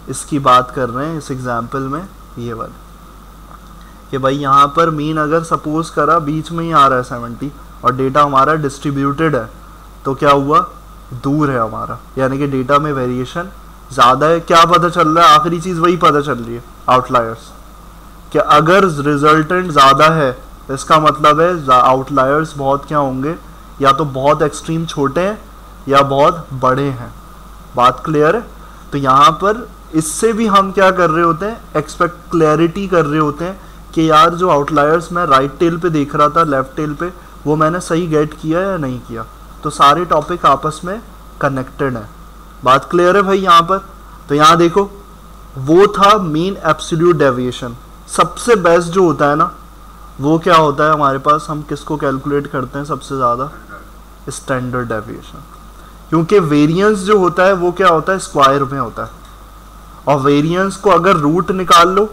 इसकी बात कर रहे हैं इस एग्जाम्पल में, ये वाले कि भाई यहाँ पर मीन अगर सपोज करा बीच में ही आ रहा है 70 और डेटा हमारा डिस्ट्रीब्यूटेड है, तो क्या हुआ, दूर है हमारा, यानी कि डेटा में वेरिएशन ज़्यादा है। क्या पता चल रहा है, आखिरी चीज़ वही पता चल रही है, आउटलायर्स। कि अगर रिजल्टेंट ज़्यादा है इसका मतलब है आउटलायर्स बहुत क्या होंगे, या तो बहुत एक्सट्रीम छोटे हैं या बहुत बड़े हैं। बात क्लियर है। तो यहाँ पर इससे भी हम क्या कर रहे होते हैं, एक्सपेक्ट क्लैरिटी कर रहे होते हैं कि यार जो आउटलायर्स मैं राइट टेल पे देख रहा था लेफ्ट टेल पे, वो मैंने सही गेट किया या नहीं किया। तो सारे टॉपिक आपस में कनेक्टेड हैं। बात क्लियर है भाई यहाँ पर। तो यहाँ देखो, वो था मीन एब्सोल्यूट डेविएशन। सबसे बेस्ट जो होता है ना, वो क्या होता है हमारे पास, हम किसको कैलकुलेट करते हैं सबसे ज़्यादा, स्टैंडर्ड डेविएशन। क्योंकि वेरिएंस जो होता है वो क्या होता है, स्क्वायर में होता है, और वेरिएंस को अगर रूट निकाल लो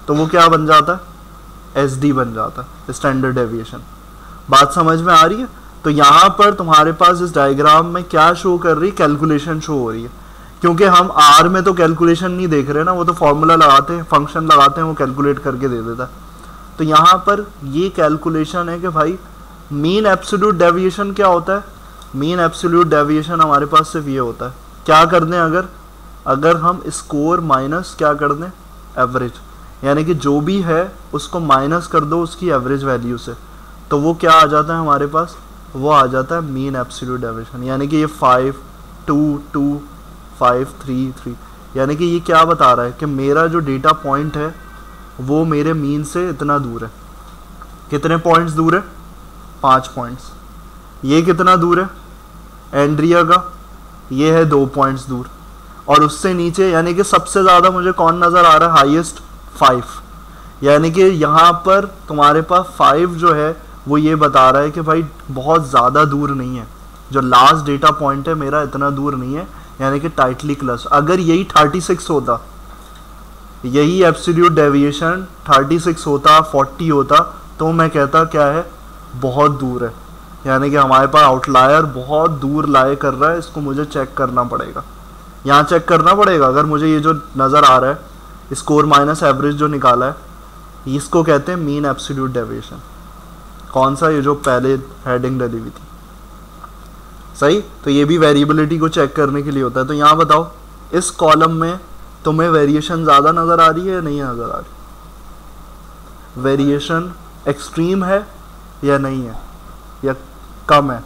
तो वो क्या बन जाता है, SD बन जाता है, स्टैंडर्ड डेविएशन। बात समझ में आ रही है। तो यहाँ पर तुम्हारे पास इस डायग्राम में क्या शो कर रही है, कैलकुलेशन शो हो रही है। क्योंकि हम R में तो कैलकुलेशन नहीं देख रहे ना, वो तो फॉर्मूला लगाते हैं, फंक्शन लगाते हैं, वो कैलकुलेट करके दे देता है। तो यहाँ पर ये कैलकुलेशन है कि भाई मीन एब्सोल्यूट डेविएशन क्या होता है। मीन एब्सोल्यूट डेविएशन हमारे पास सिर्फ ये होता है, क्या कर दें, अगर हम स्कोर माइनस क्या कर दें, एवरेज, यानी कि जो भी है उसको माइनस कर दो उसकी एवरेज वैल्यू से, तो वो क्या आ जाता है हमारे पास, वो आ जाता है मीन एब्सोल्यूट डेविएशन। यानी कि ये 5 2 2 5 3 3, यानी कि ये क्या बता रहा है कि मेरा जो डेटा पॉइंट है वो मेरे मीन से इतना दूर है। कितने पॉइंट्स दूर है, 5 पॉइंट्स। ये कितना दूर है, एंड्रिया का, ये है 2 पॉइंट्स दूर। और उससे नीचे यानी कि सबसे ज़्यादा मुझे कौन नज़र आ रहा है, हाईएस्ट 5। यानी कि यहाँ पर तुम्हारे पास 5 जो है वो ये बता रहा है कि भाई बहुत ज़्यादा दूर नहीं है, जो लास्ट डेटा पॉइंट है मेरा इतना दूर नहीं है, यानी कि टाइटली क्लच। अगर यही 36 होता, यही एब्सोल्यूट डेविएशन 36 होता, 40 होता, तो मैं कहता क्या है, बहुत दूर है, यानी कि हमारे पास आउटलायर बहुत दूर लाए कर रहा है, इसको मुझे चेक करना पड़ेगा। यहाँ चेक करना पड़ेगा। अगर मुझे ये जो नज़र आ रहा है स्कोर माइनस एवरेज जो निकाला है, इसको कहते हैं मीन एब्सोल्यूट डेविएशन। कौन सा, ये जो पहले हेडिंग डली हुई थी, सही। तो ये भी वेरिएबिलिटी को चेक करने के लिए होता है। तो यहाँ बताओ इस कॉलम में तुम्हें वेरिएशन ज़्यादा नज़र आ रही है या नहीं नज़र आ रही, वेरिएशन एक्सट्रीम है या नहीं है, या कम है,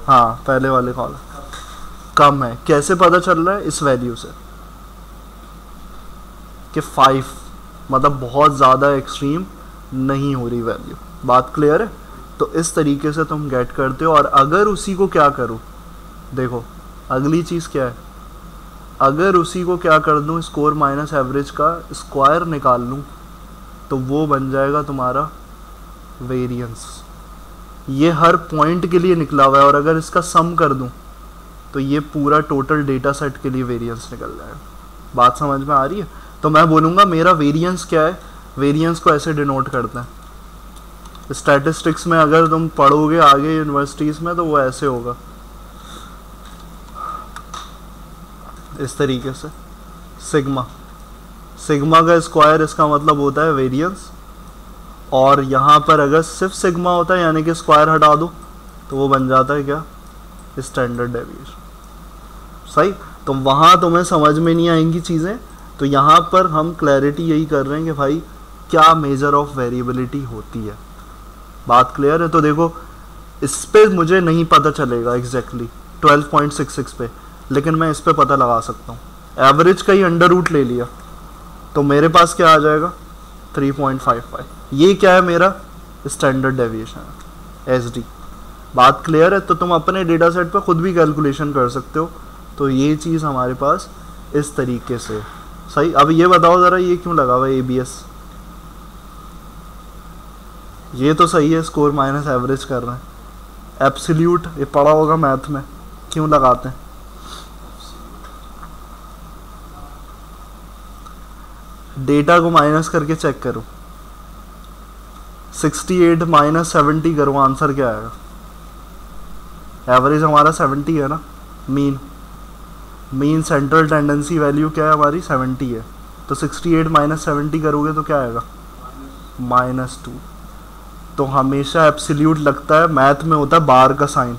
हाँ पहले वाले कॉलम कम है। कैसे पता चल रहा है, इस वैल्यू से। कि 5, मतलब बहुत ज़्यादा एक्सट्रीम नहीं हो रही वैल्यू। बात क्लियर है? तो इस तरीके से तुम गेट करते हो। और अगर उसी को क्या करूँ, देखो अगली चीज़ क्या है, अगर उसी को क्या कर दूँ, स्कोर माइनस एवरेज का स्क्वायर निकाल लूँ, तो वो बन जाएगा तुम्हारा वेरिएंस। ये हर पॉइंट के लिए निकला हुआ है, और अगर इसका सम कर दूँ तो ये पूरा टोटल डेटा सेट के लिए वेरिएंस निकल जाएगा। बात समझ में आ रही है? तो मैं बोलूँगा मेरा वेरिएंस क्या है, वेरिएंस को ऐसे डिनोट करते हैं स्टैटिस्टिक्स में। अगर तुम पढ़ोगे आगे यूनिवर्सिटीज़ में तो वो ऐसे होगा, इस तरीके से, सिग्मा। सिग्मा का स्क्वायर इसका मतलब होता है वेरिएंस, और यहाँ पर अगर सिर्फ सिग्मा होता है यानी कि स्क्वायर हटा दो तो वो बन जाता है क्या, स्टैंडर्ड डेविएशन। सही? तो वहाँ तुम्हें समझ में नहीं आएंगी चीज़ें, तो यहाँ पर हम क्लैरिटी यही कर रहे हैं कि भाई क्या मेजर ऑफ वेरिएबिलिटी होती है। बात क्लियर है? तो देखो इस पे मुझे नहीं पता चलेगा एग्जैक्टली 12.66 पे, लेकिन मैं इस पे पता लगा सकता हूँ। एवरेज का ही अंडर रूट ले लिया तो मेरे पास क्या आ जाएगा, 3.55। ये क्या है, मेरा स्टैंडर्ड डेविएशन है, SD। बात क्लियर है? तो तुम अपने डेटा सेट पे खुद भी कैलकुलेशन कर सकते हो। तो ये चीज़ हमारे पास इस तरीके से। सही? अब ये बताओ ज़रा, ये क्यों लगा हुआ है ABS? ये तो सही है, स्कोर माइनस एवरेज कर रहे हैं। एब्सोल्यूट ये पढ़ा होगा मैथ में, क्यों लगाते हैं? डेटा को माइनस करके चेक करो, 68 माइनस 70 करो, आंसर क्या आएगा? एवरेज हमारा 70 है ना, मीन सेंट्रल टेंडेंसी वैल्यू क्या है हमारी, 70 है। तो 68 माइनस 70 करोगे तो क्या आएगा, -2। तो हमेशा एब्सोल्यूट लगता है, मैथ में होता है बार का साइन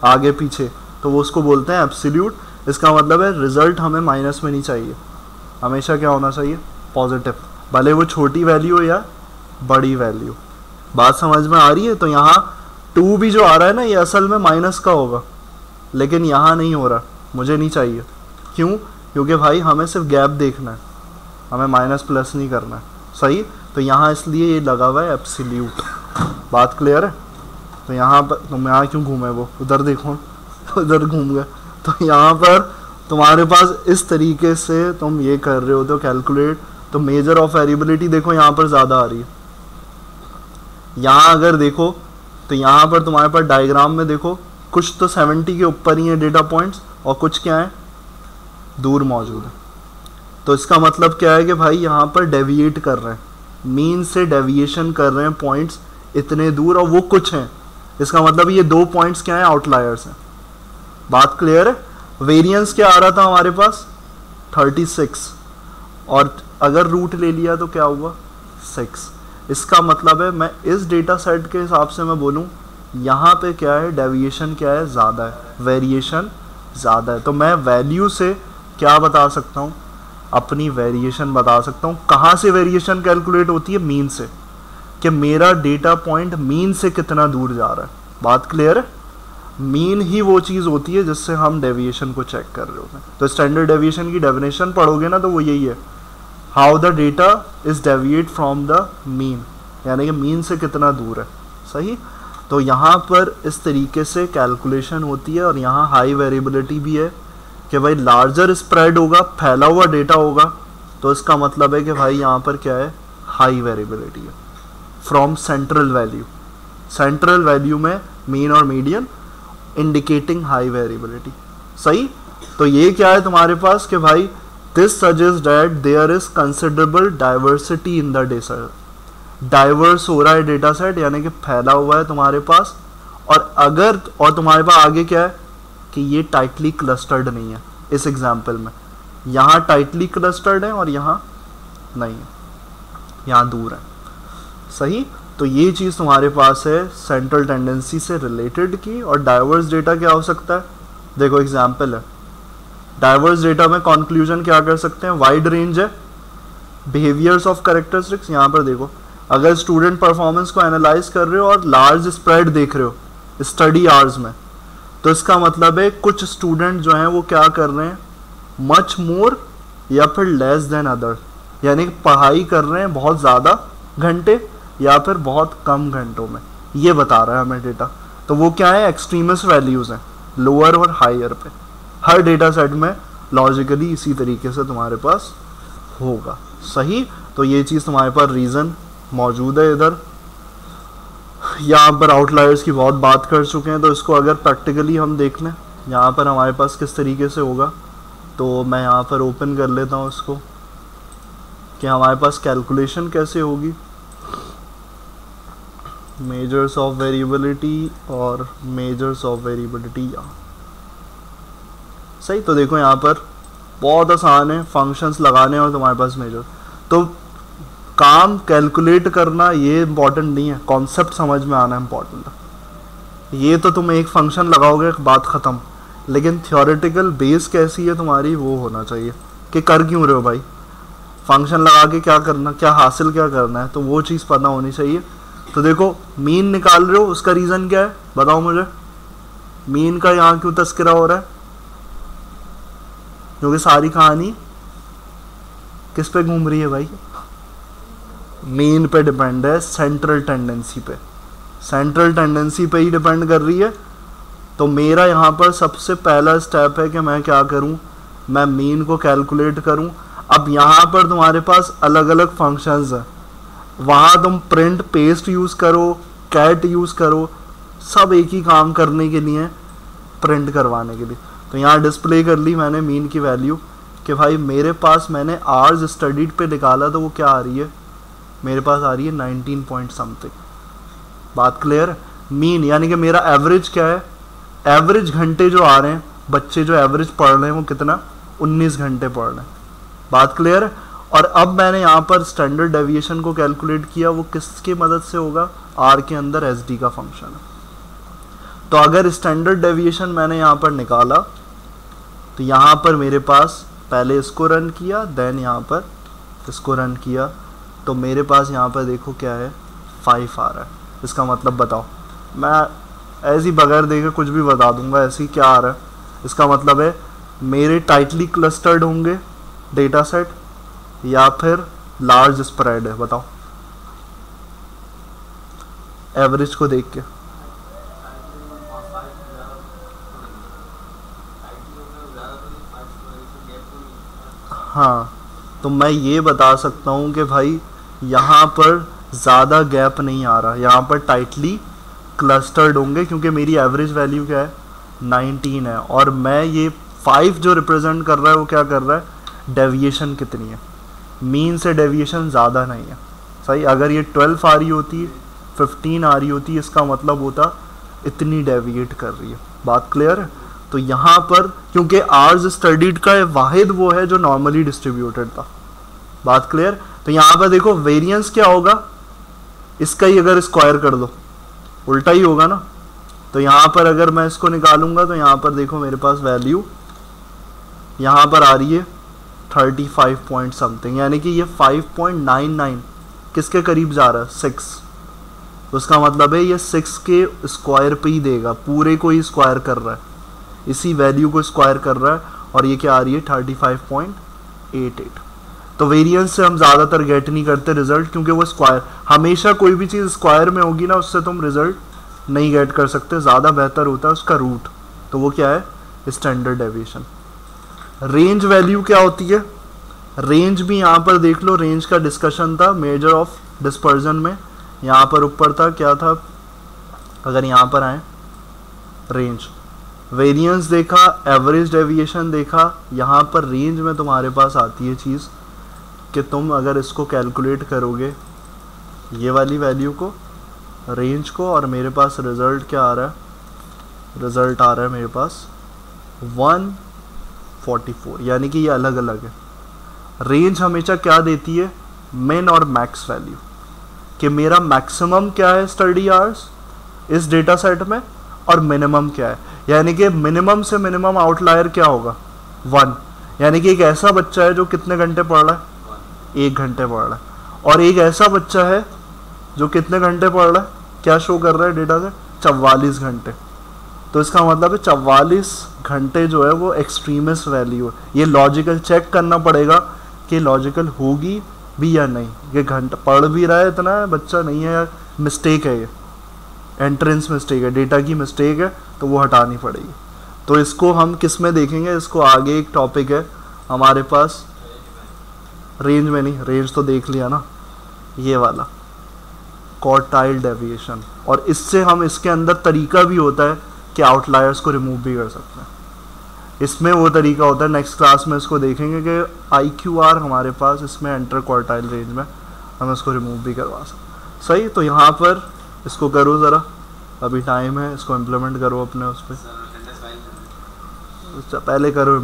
आगे पीछे, तो वो उसको बोलते हैं एब्सोल्यूट। इसका मतलब है रिजल्ट हमें माइनस में नहीं चाहिए, हमेशा क्या होना चाहिए, पॉजिटिव, भले वो छोटी वैल्यू हो या बड़ी वैल्यू। बात समझ में आ रही है? तो यहाँ 2 भी जो आ रहा है ना, ये असल में माइनस का होगा, लेकिन यहाँ नहीं हो रहा, मुझे नहीं चाहिए। क्यों? क्योंकि भाई हमें सिर्फ गैप देखना है, हमें माइनस प्लस नहीं करना है। सही? तो यहाँ इसलिए ये लगा हुआ है एब्सोल्यूट। बात क्लियर है? तो यहाँ पर तुम यहाँ क्यों घूमे, वो उधर देखो, उधर घूम गए। तो यहाँ पर तुम्हारे पास इस तरीके से तुम ये कर रहे हो तो कैलकुलेट। तो मेजर ऑफ वेरिएबिलिटी देखो यहाँ पर ज़्यादा आ रही है। यहाँ अगर देखो तो यहाँ पर तुम्हारे पास डायग्राम में देखो, कुछ तो 70 के ऊपर ही है डेटा पॉइंट्स, और कुछ क्या है, दूर मौजूद है। तो इसका मतलब क्या है कि भाई यहाँ पर डेविएट कर रहे हैं, मीन से डेविएशन कर रहे हैं पॉइंट्स इतने दूर, और वो कुछ हैं। इसका मतलब ये 2 पॉइंट्स क्या है, आउटलायर्स हैं। बात क्लियर है? वेरिएंस क्या आ रहा था हमारे पास, 36, और अगर रूट ले लिया तो क्या हुआ, 6। इसका मतलब है मैं इस डेटा सेट के हिसाब से मैं बोलूँ यहाँ पे क्या है, डेविएशन क्या है, ज़्यादा है, वेरिएशन ज़्यादा है। तो मैं वैल्यू से क्या बता सकता हूँ, अपनी वेरिएशन बता सकता हूँ। कहाँ से वेरिएशन कैलकुलेट होती है, मीन से, कि मेरा डेटा पॉइंट मीन से कितना दूर जा रहा है। बात क्लियर है? मीन ही वो चीज़ होती है जिससे हम डेविएशन को चेक कर रहे होते हैं। तो स्टैंडर्ड डेविएशन की डेफिनेशन पढ़ोगे ना तो वो यही है, how the data is deviate from the mean, यानी कि मीन से कितना दूर है। सही? तो यहाँ पर इस तरीके से कैलकुलेशन होती है। और यहाँ हाई वेरिएबिलिटी भी है कि भाई लार्जर स्प्रेड होगा, फैला हुआ डेटा होगा, तो इसका मतलब है कि भाई यहाँ पर क्या है, हाई वेरिएबिलिटी है from central value. Central value में मीन और मीडियन इंडिकेटिंग हाई वेरिएबिलिटी। सही? तो ये क्या है तुम्हारे पास कि भाई this suggest that there is considerable diversity in the data. Diverse हो रहा है डेटा सेट, यानी कि फैला हुआ है तुम्हारे पास। और तुम्हारे पास आगे क्या है कि ये टाइटली क्लस्टर्ड नहीं है। इस एग्जाम्पल में यहाँ टाइटली क्लस्टर्ड है और यहाँ नहीं है, यहाँ दूर है। सही? तो ये चीज़ तुम्हारे पास है सेंट्रल टेंडेंसी से रिलेटेड की। और डाइवर्स डेटा क्या हो सकता है, देखो एग्जाम्पल है, डाइवर्स डेटा में कंक्लूजन क्या कर सकते हैं, वाइड रेंज है, बिहेवियर्स ऑफ कैरेक्टरिस्टिक्स। यहाँ पर देखो, अगर स्टूडेंट परफॉर्मेंस को एनालाइज कर रहे हो और लार्ज स्प्रेड देख रहे हो स्टडी आवर्स में, तो इसका मतलब है कुछ स्टूडेंट जो हैं वो क्या कर रहे हैं, मच मोर या फिर लेस देन अदर। यानी कि पढ़ाई कर रहे हैं बहुत ज़्यादा घंटे या फिर बहुत कम घंटों में, ये बता रहा है हमें डेटा। तो वो क्या है, एक्सट्रीमिस्ट वैल्यूज़ हैं, लोअर और हायर पे। हर डेटा सेट में लॉजिकली इसी तरीके से तुम्हारे पास होगा, सही। तो ये चीज़ तुम्हारे पास रीज़न मौजूद है इधर। यहाँ पर आउटलायर्स की बहुत बात कर चुके हैं, तो इसको अगर प्रैक्टिकली हम देख लें यहाँ पर हमारे पास किस तरीके से होगा, तो मैं यहाँ पर ओपन कर लेता हूँ इसको कि हमारे पास कैलकुलेशन कैसे होगी, मेजर्स ऑफ वेरिएबिलिटी और मेजर्स ऑफ वेरिएबिलिटी यहाँ, सही। तो देखो यहाँ पर बहुत आसान है, फंक्शंस लगाने और तुम्हारे पास मेजर। तो काम कैलकुलेट करना ये इम्पोर्टेंट नहीं है, कॉन्सेप्ट समझ में आना इम्पोर्टेंट है। ये तो तुम एक फंक्शन लगाओगे, बात ख़त्म, लेकिन थियोरेटिकल बेस कैसी है तुम्हारी वो होना चाहिए कि कर क्यों रहे हो भाई, फंक्शन लगा के क्या करना, क्या हासिल क्या करना है, तो वो चीज़ पता होनी चाहिए। तो देखो मीन निकाल रहे हो, उसका रीज़न क्या है बताओ मुझे, मीन का यहाँ क्यों तस्करा हो रहा है, क्योंकि सारी कहानी किस पे घूम रही है भाई, मीन पे डिपेंड है, सेंट्रल टेंडेंसी पे, सेंट्रल टेंडेंसी पे ही डिपेंड कर रही है। तो मेरा यहाँ पर सबसे पहला स्टेप है कि मैं क्या करूँ, मैं मीन को कैलकुलेट करूँ। अब यहाँ पर तुम्हारे पास अलग अलग फंक्शंस हैं, वहाँ तुम प्रिंट पेस्ट यूज़ करो, कैट यूज़ करो, सब एक ही काम करने के लिए, प्रिंट करवाने के लिए। तो यहाँ डिस्प्ले कर ली मैंने मीन की वैल्यू कि भाई मेरे पास मैंने आवर्स स्टडीड पे निकाला, तो वो क्या आ रही है, मेरे पास आ रही है 19 पॉइंट समथिंग। बात क्लियर है। मीन यानी कि मेरा एवरेज क्या है, एवरेज घंटे जो आ रहे हैं, बच्चे जो एवरेज पढ़ रहे हैं वो कितना, 19 घंटे पढ़ रहे हैं। बात क्लियर है। और अब मैंने यहाँ पर स्टैंडर्ड डेविएशन को कैलकुलेट किया, वो किसकी मदद से होगा, आर के अंदर एस डी का फंक्शन है। तो अगर स्टैंडर्ड डेविएशन मैंने यहाँ पर निकाला, तो यहाँ पर मेरे पास पहले इसको रन किया, देन यहाँ पर इसको रन किया, तो मेरे पास यहाँ पर देखो क्या है, 5 आ रहा है। इसका मतलब बताओ, मैं ऐसे ही बगैर देखे कुछ भी बता दूंगा, ऐसे ही क्या आ रहा है, इसका मतलब है मेरे टाइटली क्लस्टर्ड होंगे डेटा सेट या फिर लार्ज स्प्रेड है, बताओ एवरेज को देख के। हाँ, तो मैं ये बता सकता हूँ कि भाई यहाँ पर ज़्यादा गैप नहीं आ रहा, यहाँ पर टाइटली क्लस्टर्ड होंगे, क्योंकि मेरी एवरेज वैल्यू क्या है, 19 है, और मैं ये 5 जो रिप्रेजेंट कर रहा है वो क्या कर रहा है, डेविएशन कितनी है, मीन से डेविएशन ज़्यादा नहीं है, सही। अगर ये 12 आ रही होती, 15 आ रही होती, इसका मतलब होता इतनी डेविएट कर रही है। बात क्लियर है। तो यहाँ पर क्योंकि आवर्स स्टडीड का वाहिद वो है जो नॉर्मली डिस्ट्रीब्यूटेड था। बात क्लियर। तो यहाँ पर देखो वेरिएंस क्या होगा, इसका ही अगर स्क्वायर कर दो उल्टा ही होगा ना। तो यहाँ पर अगर मैं इसको निकालूंगा तो यहाँ पर देखो मेरे पास वैल्यू यहाँ पर आ रही है 35 पॉइंट समथिंग, यानी कि ये 5.99 किसके करीब जा रहा है, 6। तो उसका मतलब है ये 6 के स्क्वायर पे ही देगा, पूरे को ही स्क्वायर कर रहा है, इसी वैल्यू को स्क्वायर कर रहा है, और ये क्या आ रही है 35.88। तो वेरिएंस से हम ज़्यादातर गेट नहीं करते रिजल्ट, क्योंकि वो स्क्वायर, हमेशा कोई भी चीज़ स्क्वायर में होगी ना, उससे तुम रिजल्ट नहीं गेट कर सकते, ज़्यादा बेहतर होता है उसका रूट। तो वो क्या है, स्टैंडर्ड डेविएशन। रेंज वैल्यू क्या होती है, रेंज भी यहाँ पर देख लो, रेंज का डिस्कशन था मेजर ऑफ डिस्पर्जन में, यहाँ पर ऊपर था क्या था, अगर यहाँ पर आए रेंज, वेरिएंस देखा, एवरेज डेविएशन देखा, यहाँ पर रेंज में तुम्हारे पास आती है चीज़ कि तुम अगर इसको कैलकुलेट करोगे ये वाली वैल्यू को, रेंज को, और मेरे पास रिज़ल्ट क्या आ रहा है, रिज़ल्ट आ रहा है मेरे पास 144, यानी कि ये अलग अलग है। रेंज हमेशा क्या देती है, मिन और मैक्स वैल्यू, कि मेरा मैक्सिमम क्या है स्टडी आवर्स इस डेटा सेट में और मिनिमम क्या है, यानी कि मिनिमम से मिनिमम आउटलायर क्या होगा, 1। यानी कि एक ऐसा बच्चा है जो कितने घंटे पढ़ रहा है, 1 घंटे पढ़ रहा है, और एक ऐसा बच्चा है जो कितने घंटे पढ़ रहा है, क्या शो कर रहा है डेटा से, 44 घंटे। तो इसका मतलब है 44 घंटे जो है वो एक्सट्रीमिस्ट वैल्यू है। ये लॉजिकल चेक करना पड़ेगा कि लॉजिकल होगी भी या नहीं। ये घंटा पढ़ भी रहा है इतना बच्चा नहीं है यार, मिस्टेक है ये, एंट्रेंस मिस्टेक है, डेटा की मिस्टेक है, तो वो हटानी पड़ेगी। तो इसको हम किस में देखेंगे, इसको आगे एक टॉपिक है हमारे पास, रेंज में नहीं, रेंज तो देख लिया ना, ये वाला क्वार्टाइल डेविएशन। और इससे हम इसके अंदर तरीका भी होता है कि आउटलायर्स को रिमूव भी कर सकते हैं। इसमें वो तरीका होता है, नेक्स्ट क्लास में इसको देखेंगे कि IQR हमारे पास इसमें एंटर क्वार्टाइल रेंज में हम इसको रिमूव भी करवा सकते। सही, तो यहाँ पर इसको करो ज़रा, अभी टाइम है, इसको इम्प्लीमेंट करो अपने उस पर, पहले करो